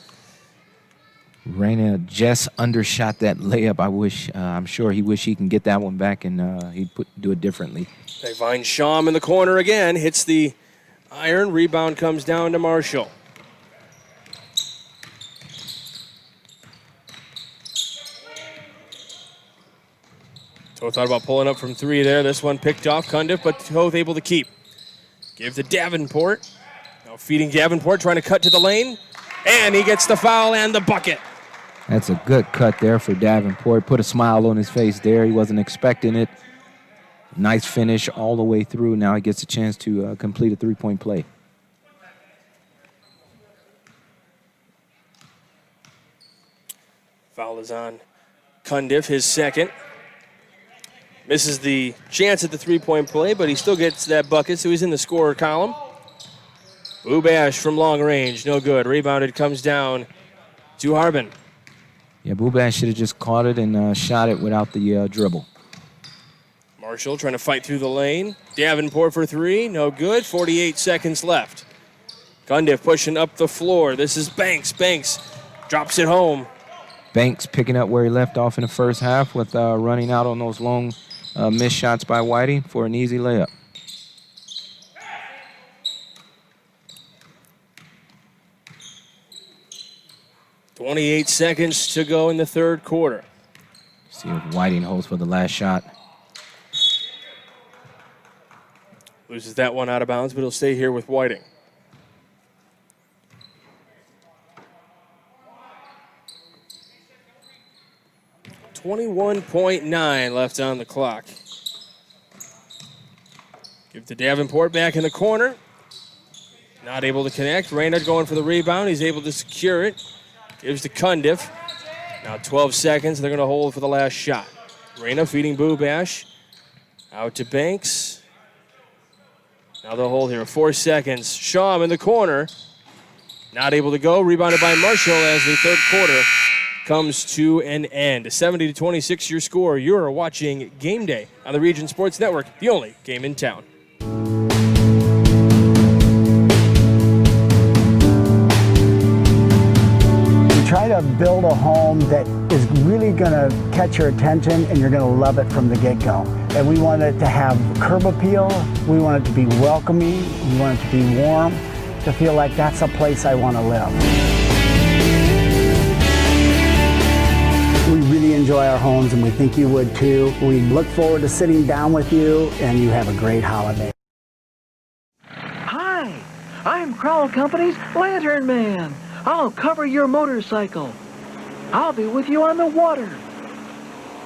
S2: Reyna just undershot that layup. I'm sure he wish he can get that one back, and he'd do it differently.
S1: They find Shawm in the corner again. Hits the iron. Rebound comes down to Marshall. Toth thought about pulling up from 3 there. This one picked off Cundiff, but Toth able to keep. Give to Davenport. Now feeding Davenport, trying to cut to the lane. And he gets the foul and the bucket.
S2: That's a good cut there for Davenport. Put a smile on his face there. He wasn't expecting it. Nice finish all the way through. Now he gets a chance to complete a 3-point play.
S1: Foul is on Cundiff, his 2nd. Misses the chance at the 3-point play, but he still gets that bucket, so he's in the scorer column. Bubash from long range, no good. Rebounded, comes down to Harbin.
S2: Yeah, Bubash should have just caught it and shot it without the dribble.
S1: Marshall trying to fight through the lane. Davenport for 3, no good. 48 seconds left. Cundiff pushing up the floor. This is Banks. Banks drops it home.
S2: Banks picking up where he left off in the first half with running out on those long missed shots by Whiting for an easy layup.
S1: .28 seconds to go in the third quarter.
S2: See if Whiting holds for the last shot.
S1: Loses that one out of bounds, but he'll stay here with Whiting. .9 left on the clock. Give to Davenport back in the corner. Not able to connect. Reyna going for the rebound. He's able to secure it. Gives to Cundiff. Now 12 seconds. They're going to hold for the last shot. Reyna feeding Boo Bash. Out to Banks. Now they'll hold here. 4 seconds. Shaw in the corner. Not able to go. Rebounded by Marshall as the third quarter comes to an end. 70-26 your score. You're watching Game Day on the Region Sports Network, the only game in town.
S4: We try to build a home that is really going to catch your attention and you're going to love it from the get-go. And we want it to have curb appeal. We want it to be welcoming. We want it to be warm, to feel like that's a place I want to live. We really enjoy our homes, and we think you would too. We look forward to sitting down with you, and you have a great holiday.
S7: Hi, I'm Crowell Company's Lantern Man. I'll cover your motorcycle. I'll be with you on the water.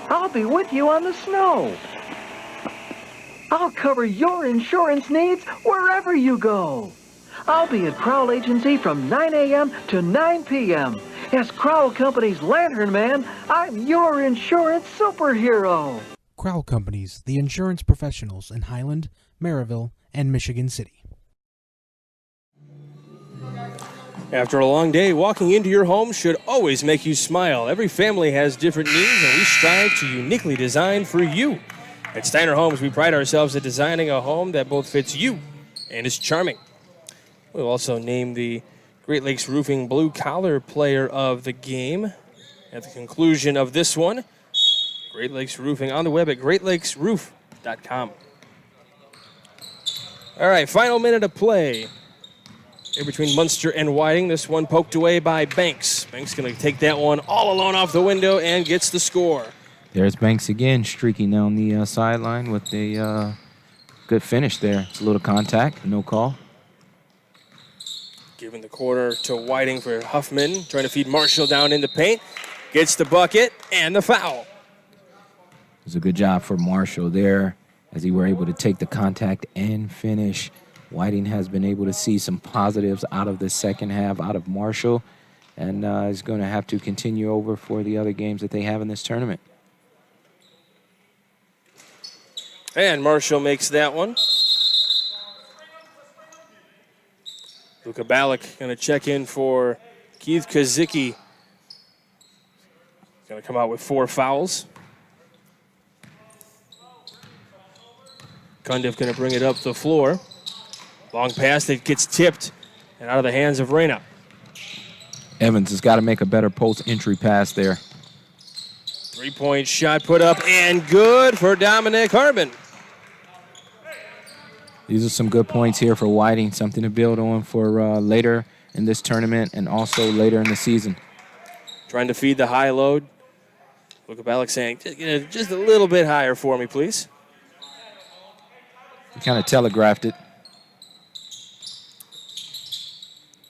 S7: I'll be with you on the snow. I'll cover your insurance needs wherever you go. I'll be at Crowell Agency from 9 a.m. to 9 p.m. As Crowell Company's Lantern Man, I'm your insurance superhero.
S8: Crowell Companies, the insurance professionals in Highland, Maryville, and Michigan City.
S1: After a long day, walking into your home should always make you smile. Every family has different needs, and we strive to uniquely design for you. At Steiner Homes, we pride ourselves at designing a home that both fits you and is charming. We'll also name the Great Lakes Roofing Blue Collar Player of the Game at the conclusion of this one. Great Lakes Roofing on the web at greatlakesroof.com. All right, final minute of play here between Munster and Whiting. This one poked away by Banks. Banks going to take that one all alone off the window and gets the score.
S2: There's Banks again, streaking down the sideline with a good finish there. It's a little contact, no call.
S1: Giving the corner to Whiting for Huffman, trying to feed Marshall down in the paint. Gets the bucket and the foul.
S2: It was a good job for Marshall there as he were able to take the contact and finish. Whiting has been able to see some positives out of the second half out of Marshall, and is going to have to continue over for the other games that they have in this tournament.
S1: And Marshall makes that one. Luka Ballack going to check in for Keith Kazicki. Going to come out with 4 fouls. Cundiff going to bring it up the floor. Long pass that gets tipped and out of the hands of Reyna.
S2: Evans has got to make a better post-entry pass there.
S1: 3-point shot put up and good for Dominic Harmon.
S2: These are some good points here for Whiting, something to build on for later in this tournament and also later in the season.
S1: Trying to feed the high load. Luka Ballack saying, just a little bit higher for me, please.
S2: He kind of telegraphed it.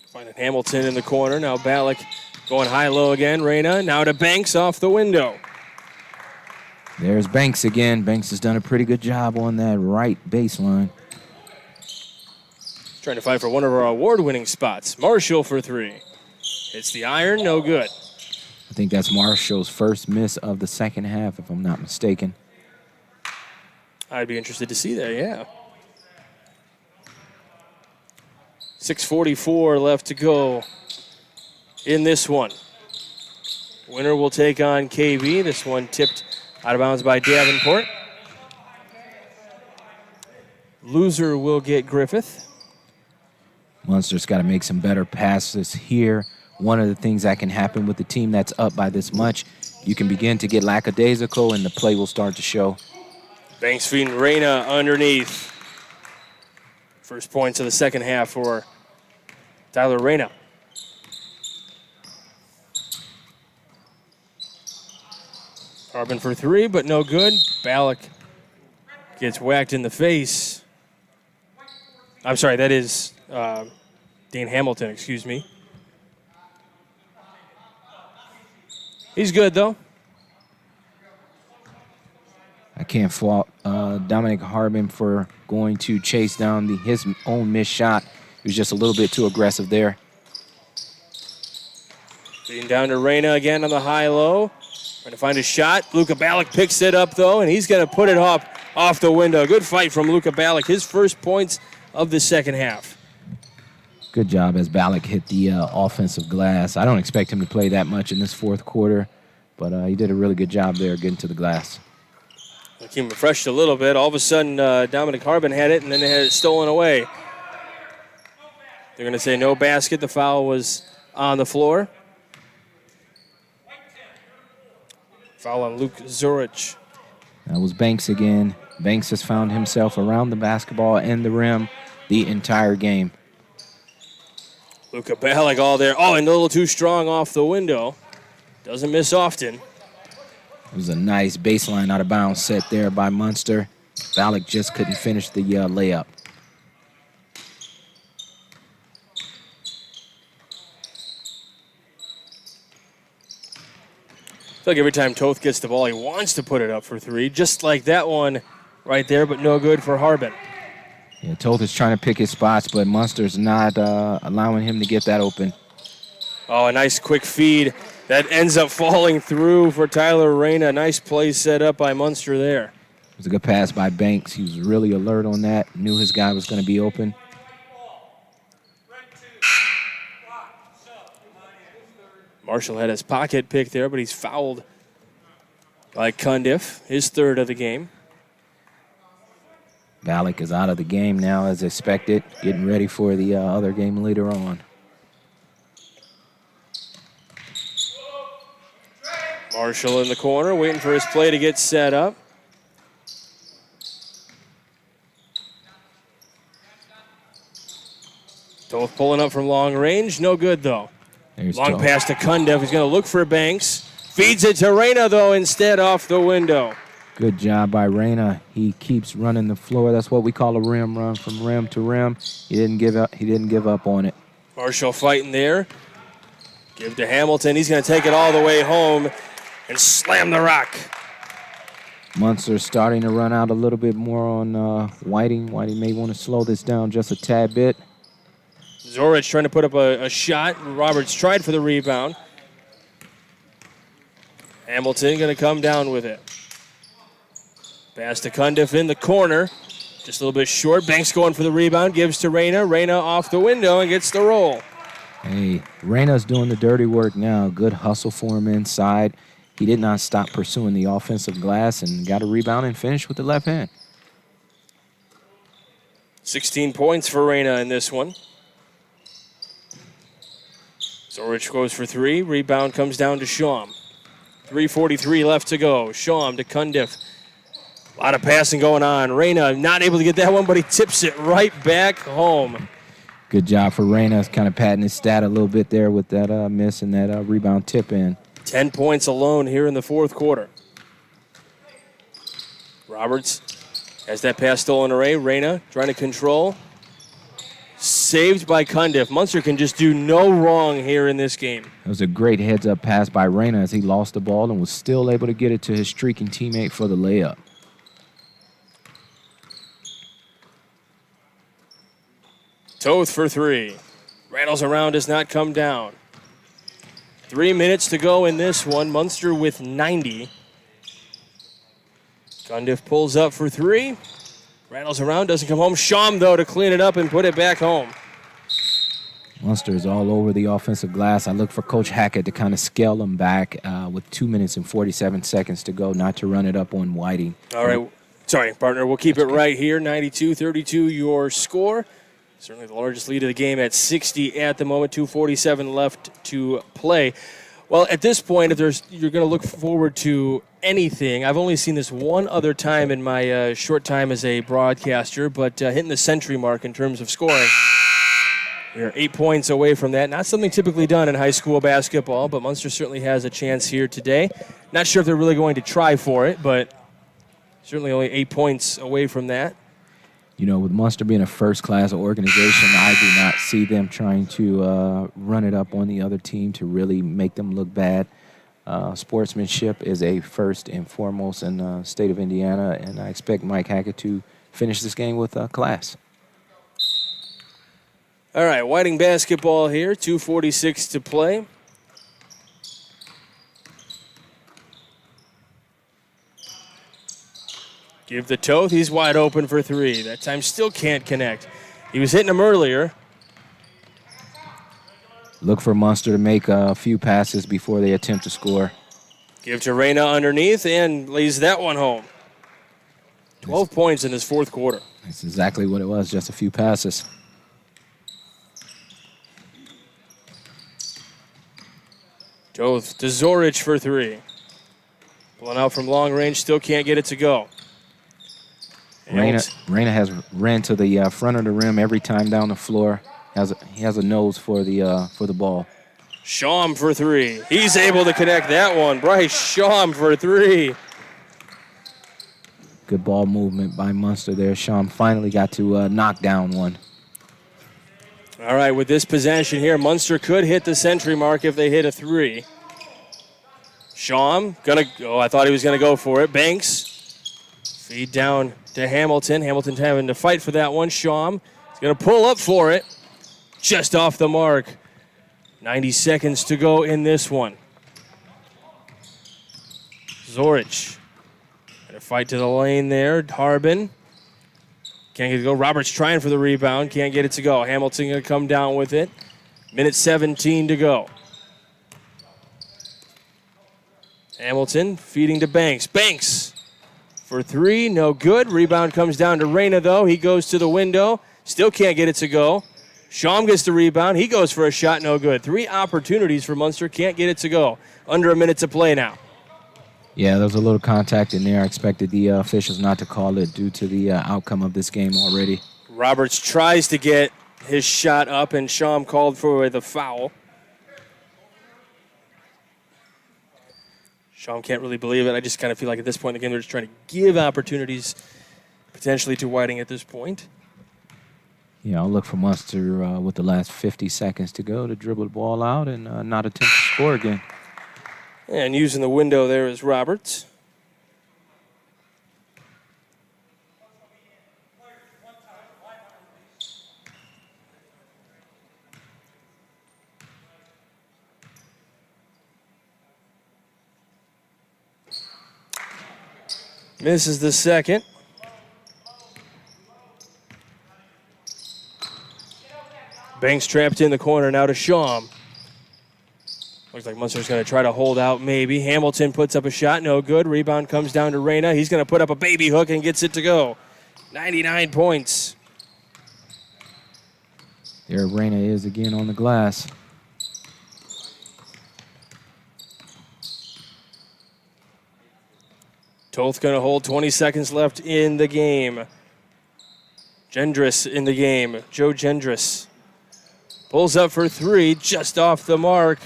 S1: Finding Hamilton in the corner. Now Ballack going high-low again. Reyna now to Banks off the window.
S2: There's Banks again. Banks has done a pretty good job on that right baseline.
S1: Trying to fight for one of our award-winning spots. Marshall for 3. Hits the iron, no good.
S2: I think that's Marshall's first miss of the second half, if I'm not mistaken.
S1: I'd be interested to see that, yeah. 6:44 left to go in this one. Winner will take on KB. This one tipped out of bounds by Davenport. Loser will get Griffith.
S2: Munster's got to make some better passes here one of the things that can happen with the team that's up by this much. You can begin to get lackadaisical, and the play will start to show.
S1: Banks feeding Reyna underneath. First points of the second half for Tyler Reyna. Harbin for three, but no good. Ballack gets whacked in the face. I'm sorry, that is Dean Hamilton, excuse me. He's good, though.
S2: I can't fault Dominic Harbin for going to chase down his own missed shot. He was just a little bit too aggressive there.
S1: Feeding down to Reyna again on the high-low. Trying to find a shot. Luka Ballack picks it up, though, and he's going to put it off the window. Good fight from Luka Ballack. His first points of the second half.
S2: Good job as Ballack hit the offensive glass. I don't expect him to play that much in this fourth quarter, but he did a really good job there getting to the glass.
S1: Keep him refreshed a little bit. All of a sudden, Dominic Harbin had it, and then they had it stolen away. They're going to say no basket. The foul was on the floor. Foul on Luke Zorich.
S2: That was Banks again. Banks has found himself around the basketball and the rim the entire game.
S1: Luka Ballack all there. Oh, and a little too strong off the window. Doesn't miss often.
S2: It was a nice baseline out of bounds set there by Munster. Ballack just couldn't finish the layup.
S1: I feel like every time Toth gets the ball, he wants to put it up for three, just like that one right there, but no good for Harbin.
S2: Yeah, Toth is trying to pick his spots, but Munster's not allowing him to get that open.
S1: Oh, a nice quick feed that ends up falling through for Tyler Reyna. Nice play set up by Munster there.
S2: It was a good pass by Banks. He was really alert on that, knew his guy was going to be open.
S1: Marshall had his pocket pick there, but he's fouled by Cundiff, his third of the game.
S2: Ballack is out of the game now as expected, getting ready for the other game later on.
S1: Marshall in the corner, waiting for his play to get set up. Toth pulling up from long range, no good though.
S2: There's
S1: Long
S2: Toth.
S1: pass to Cundiff. He's going to look for Banks. Feeds it to Reyna, though, instead off the window.
S2: Good job by Reyna. He keeps running the floor. That's what we call a rim run, from rim to rim. He didn't give up on it.
S1: Marshall fighting there. Give to Hamilton. He's going to take it all the way home and slam the rock.
S2: Munster's starting to run out a little bit more on Whiting. Whiting may want to slow this down just a tad bit.
S1: Zorich trying to put up a shot. Roberts tried for the rebound. Hamilton going to come down with it. Pass to Cundiff in the corner. Just a little bit short. Banks going for the rebound. Gives to Reyna. Reyna off the window and gets the roll.
S2: Hey, Reyna's doing the dirty work now. Good hustle for him inside. He did not stop pursuing the offensive glass and got a rebound and finished with the left hand.
S1: 16 points for Reyna in this one. Zorich goes for three. Rebound comes down to Shawm. 3:43 left to go. Shawm to Cundiff. A lot of passing going on. Reyna not able to get that one, but he tips it right back home.
S2: Good job for Reyna. Kind of patting his stat a little bit there with that miss and that rebound tip in.
S1: 10 points alone here in the fourth quarter. Roberts has that pass stolen away. Reyna trying to control. Saved by Cundiff. Munster can just do no wrong here in this game.
S2: It was a great heads-up pass by Reyna as he lost the ball and was still able to get it to his streaking teammate for the layup.
S1: Toth for three. Rattles around, does not come down. 3 minutes to go in this one. Munster with 90. Cundiff pulls up for three. Rattles around, doesn't come home. Shawm, though, to clean it up and put it back home.
S2: Munster is all over the offensive glass. I look for Coach Hackett to kind of scale him back with 2 minutes and 47 seconds to go, not to run it up on Whiting.
S1: All right. Sorry, partner. We'll keep it right here. 92-32 your score. Certainly the largest lead of the game at 60 at the moment, 2:47 left to play. Well, at this point, if you're going to look forward to anything, I've only seen this one other time in my short time as a broadcaster, but hitting the century mark in terms of scoring. We're 8 points away from that. Not something typically done in high school basketball, but Munster certainly has a chance here today. Not sure if they're really going to try for it, but certainly only 8 points away from that.
S2: You know, with Munster being a first-class organization, I do not see them trying to run it up on the other team to really make them look bad. Sportsmanship is a first and foremost in the state of Indiana, and I expect Mike Hackett to finish this game with class.
S1: All right, Whiting basketball here, 2:46 to play. Give the Toth. He's wide open for three. That time still can't connect. He was hitting him earlier.
S2: Look for Munster to make a few passes before they attempt to score.
S1: Give to Reyna underneath and lays that one home. 12 points in this fourth quarter.
S2: That's exactly what it was, just a few passes.
S1: Toth to Zorich for three. Pulling out from long range, still can't get it to go.
S2: Reyna has ran to the front of the rim every time down the floor. He has a nose for the ball.
S1: Shawm for three. He's able to connect that one. Bryce Shawm for three.
S2: Good ball movement by Munster there. Shawm finally got to knock down one.
S1: All right, with this possession here, Munster could hit the century mark if they hit a three. Shawm I thought he was gonna go for it. Banks. Feed down to Hamilton. Hamilton having to fight for that one. Shawm is going to pull up for it. Just off the mark. 90 seconds to go in this one. Zorich. Going to fight to the lane there. Harbin. Can't get it to go. Roberts trying for the rebound. Can't get it to go. Hamilton going to come down with it. Minute 17 to go. Hamilton feeding to Banks. Banks. For three, no good. Rebound comes down to Reyna, though. He goes to the window. Still can't get it to go. Shawm gets the rebound. He goes for a shot, no good. 3 opportunities for Munster. Can't get it to go. Under a minute to play now.
S2: Yeah, there was a little contact in there. I expected the officials not to call it due to the outcome of this game already.
S1: Roberts tries to get his shot up, and Shawm called for the foul. Shawm can't really believe it. I just kind of feel like at this point in the game, they're just trying to give opportunities potentially to Whiting at this point.
S2: Yeah, I'll look for Munster with the last 50 seconds to go to dribble the ball out and not attempt to score again.
S1: And using the window there is Roberts. Misses the second. Banks trapped in the corner now to Shawm. Looks like Munster's going to try to hold out maybe. Hamilton puts up a shot, no good. Rebound comes down to Reyna. He's going to put up a baby hook and gets it to go. 99 points.
S2: There Reyna is again on the glass.
S1: Toth going to hold 20 seconds left in the game. Gendris in the game. Joe Gendris pulls up for three, just off the mark.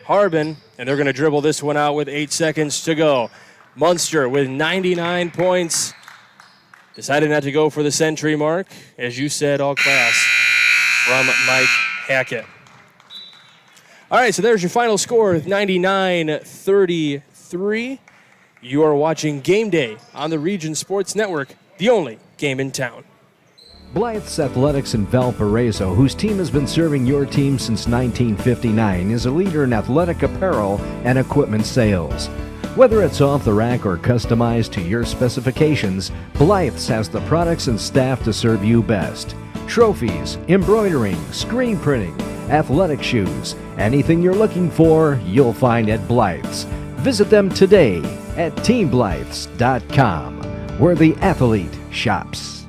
S1: Harbin, and they're going to dribble this one out with 8 seconds to go. Munster with 99 points. Decided not to go for the century mark. As you said, all class from Mike Hackett. All right, so there's your final score, 99-33. You are watching Game Day on the Region Sports Network, the only game in town.
S10: Blythe's Athletics in Valparaiso, whose team has been serving your team since 1959, is a leader in athletic apparel and equipment sales. Whether it's off the rack or customized to your specifications, Blythe's has the products and staff to serve you best. Trophies, embroidering, screen printing, athletic shoes, anything you're looking for, you'll find at Blythe's. Visit them today at teamblythes.com, where the athlete shops.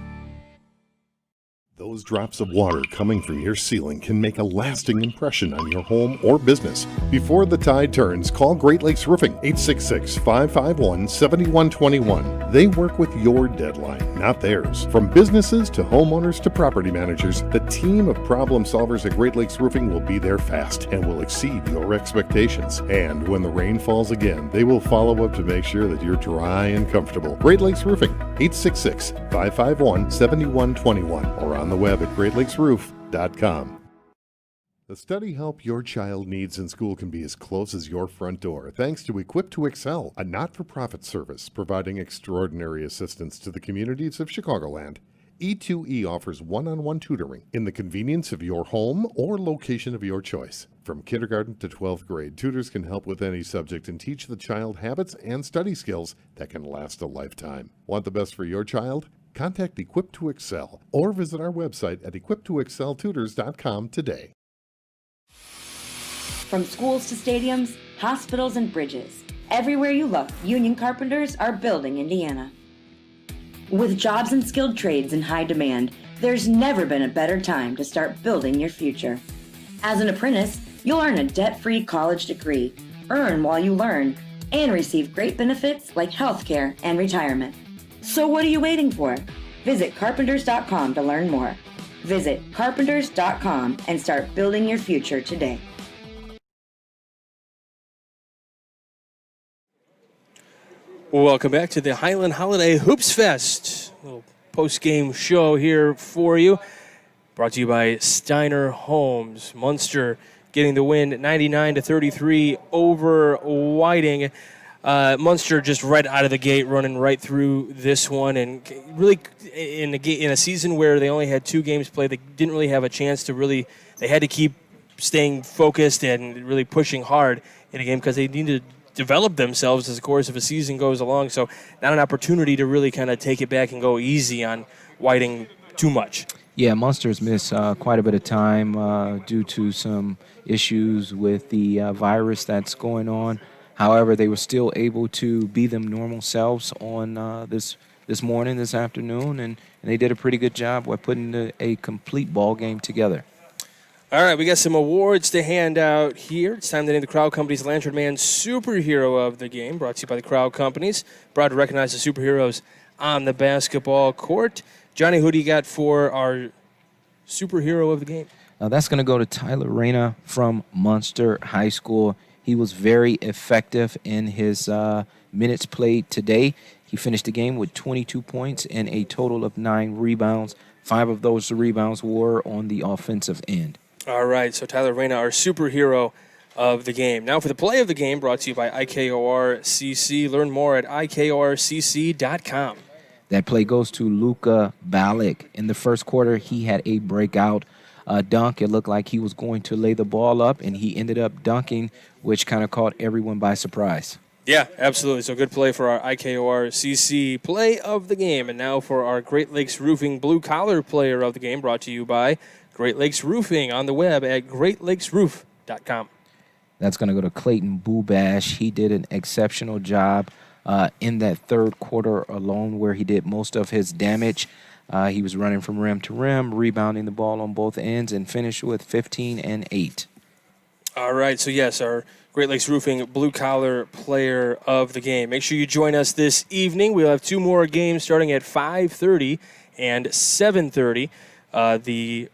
S6: Those drops of water coming from your ceiling can make a lasting impression on your home or business. Before the tide turns, call Great Lakes Roofing, 866-551-7121. They work with your deadline, not theirs. From businesses to homeowners to property managers, the team of problem solvers at Great Lakes Roofing will be there fast and will exceed your expectations. And when the rain falls again, they will follow up to make sure that you're dry and comfortable. Great Lakes Roofing, 866-551-7121, or on the web at greatlakesroof.com. The study help your child needs in school can be as close as your front door, thanks to Equip to Excel, a not-for-profit service providing extraordinary assistance to the communities of Chicagoland. E2E offers one-on-one tutoring in the convenience of your home or location of your choice. From kindergarten to 12th grade, tutors can help with any subject and teach the child habits and study skills that can last a lifetime. Want the best for your child? Contact Equip to Excel or visit our website at equiptoexceltutors.com today.
S9: From schools to stadiums, hospitals, and bridges, everywhere you look, union carpenters are building Indiana. With jobs and skilled trades in high demand, there's never been a better time to start building your future. As an apprentice, you'll earn a debt-free college degree, earn while you learn, and receive great benefits like healthcare and retirement. So what are you waiting for? Visit carpenters.com to learn more. Visit carpenters.com and start building your future today.
S1: Welcome back to the Highland Holiday Hoopfest. A little post-game show here for you. Brought to you by Steiner Homes. Munster getting the win 99-33 over Whiting. Munster just right out of the gate running right through this one. And really in a season where they only had 2 games played, they didn't really have a chance to really – they had to keep staying focused and really pushing hard in a game because they needed to develop themselves as the course of a season goes along. So not an opportunity to really kind of take it back and go easy on Whiting too much.
S2: Yeah, Munster's missed quite a bit of time due to some issues with the virus that's going on. However, they were still able to be them normal selves on this morning, this afternoon, and they did a pretty good job by putting a complete ball game together.
S1: All right, we got some awards to hand out here. It's time to name the Crowd Companies Lantern Man Superhero of the Game, brought to you by the Crowd Companies. Proud to recognize the superheroes on the basketball court. Johnny, who do you got for our superhero of the game?
S2: That's going to go to Tyler Reyna from Munster High School. He was very effective in his minutes played today. He finished the game with 22 points and a total of 9 rebounds. 5 of those rebounds were on the offensive end.
S1: All right, so Tyler Reyna, our superhero of the game. Now for the play of the game, brought to you by IKOR-CC. Learn more at IKORCC.com.
S2: That play goes to Luka Balic. In the first quarter, he had a breakout dunk. It looked like he was going to lay the ball up, and he ended up dunking, which kind of caught everyone by surprise.
S1: Yeah, absolutely. So good play for our IKOR-CC play of the game. And now for our Great Lakes Roofing blue-collar player of the game, brought to you by Great Lakes Roofing on the web at greatlakesroof.com.
S2: That's going to go to Clayton Bubash. He did an exceptional job in that third quarter alone where he did most of his damage. He was running from rim to rim, rebounding the ball on both ends, and finished with 15 and 8.
S1: All right, so yes, our Great Lakes Roofing blue-collar player of the game. Make sure you join us this evening. We'll have 2 more games starting at 5:30 and 7:30. The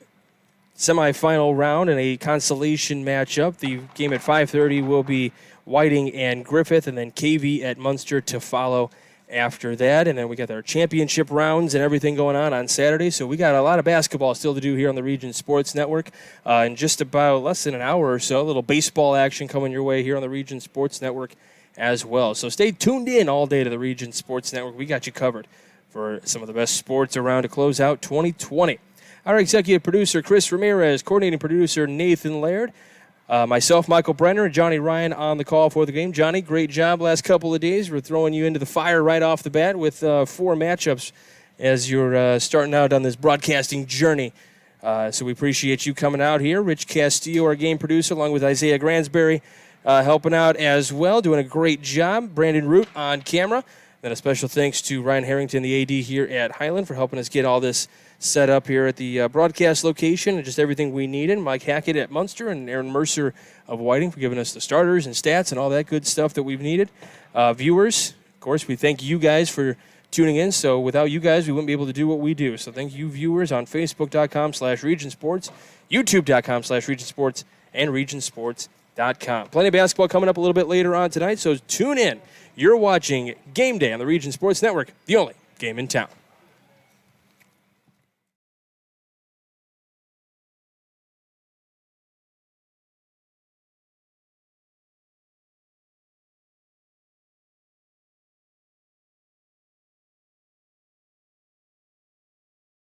S1: semifinal round and a consolation matchup. The game at 5:30 will be Whiting and Griffith, and then KV at Munster to follow after that. And then we got our championship rounds and everything going on Saturday. So we got a lot of basketball still to do here on the Region Sports Network. In just about less than an hour or so, a little baseball action coming your way here on the Region Sports Network as well. So stay tuned in all day to the Region Sports Network. We got you covered for some of the best sports around to close out 2020. Our executive producer, Chris Ramirez, coordinating producer, Nathan Laird, myself, Michael Brenner, and Johnny Ryan on the call for the game. Johnny, great job last couple of days. We're throwing you into the fire right off the bat with 4 matchups as you're starting out on this broadcasting journey. So we appreciate you coming out here. Rich Castillo, our game producer, along with Isaiah Gransberry, helping out as well, doing a great job. Brandon Root on camera. Then a special thanks to Ryan Harrington, the AD here at Highland, for helping us get all this set up here at the broadcast location and just everything we needed. Mike Hackett at Munster and Aaron Mercer of Whiting for giving us the starters and stats and all that good stuff that we've needed. Viewers, of course, we thank you guys for tuning in. So without you guys, we wouldn't be able to do what we do. So thank you, viewers, on Facebook.com/RegionSports, YouTube.com/RegionSports, and RegionSports.com. Plenty of basketball coming up a little bit later on tonight, so tune in. You're watching Game Day on the Region Sports Network, the only game in town.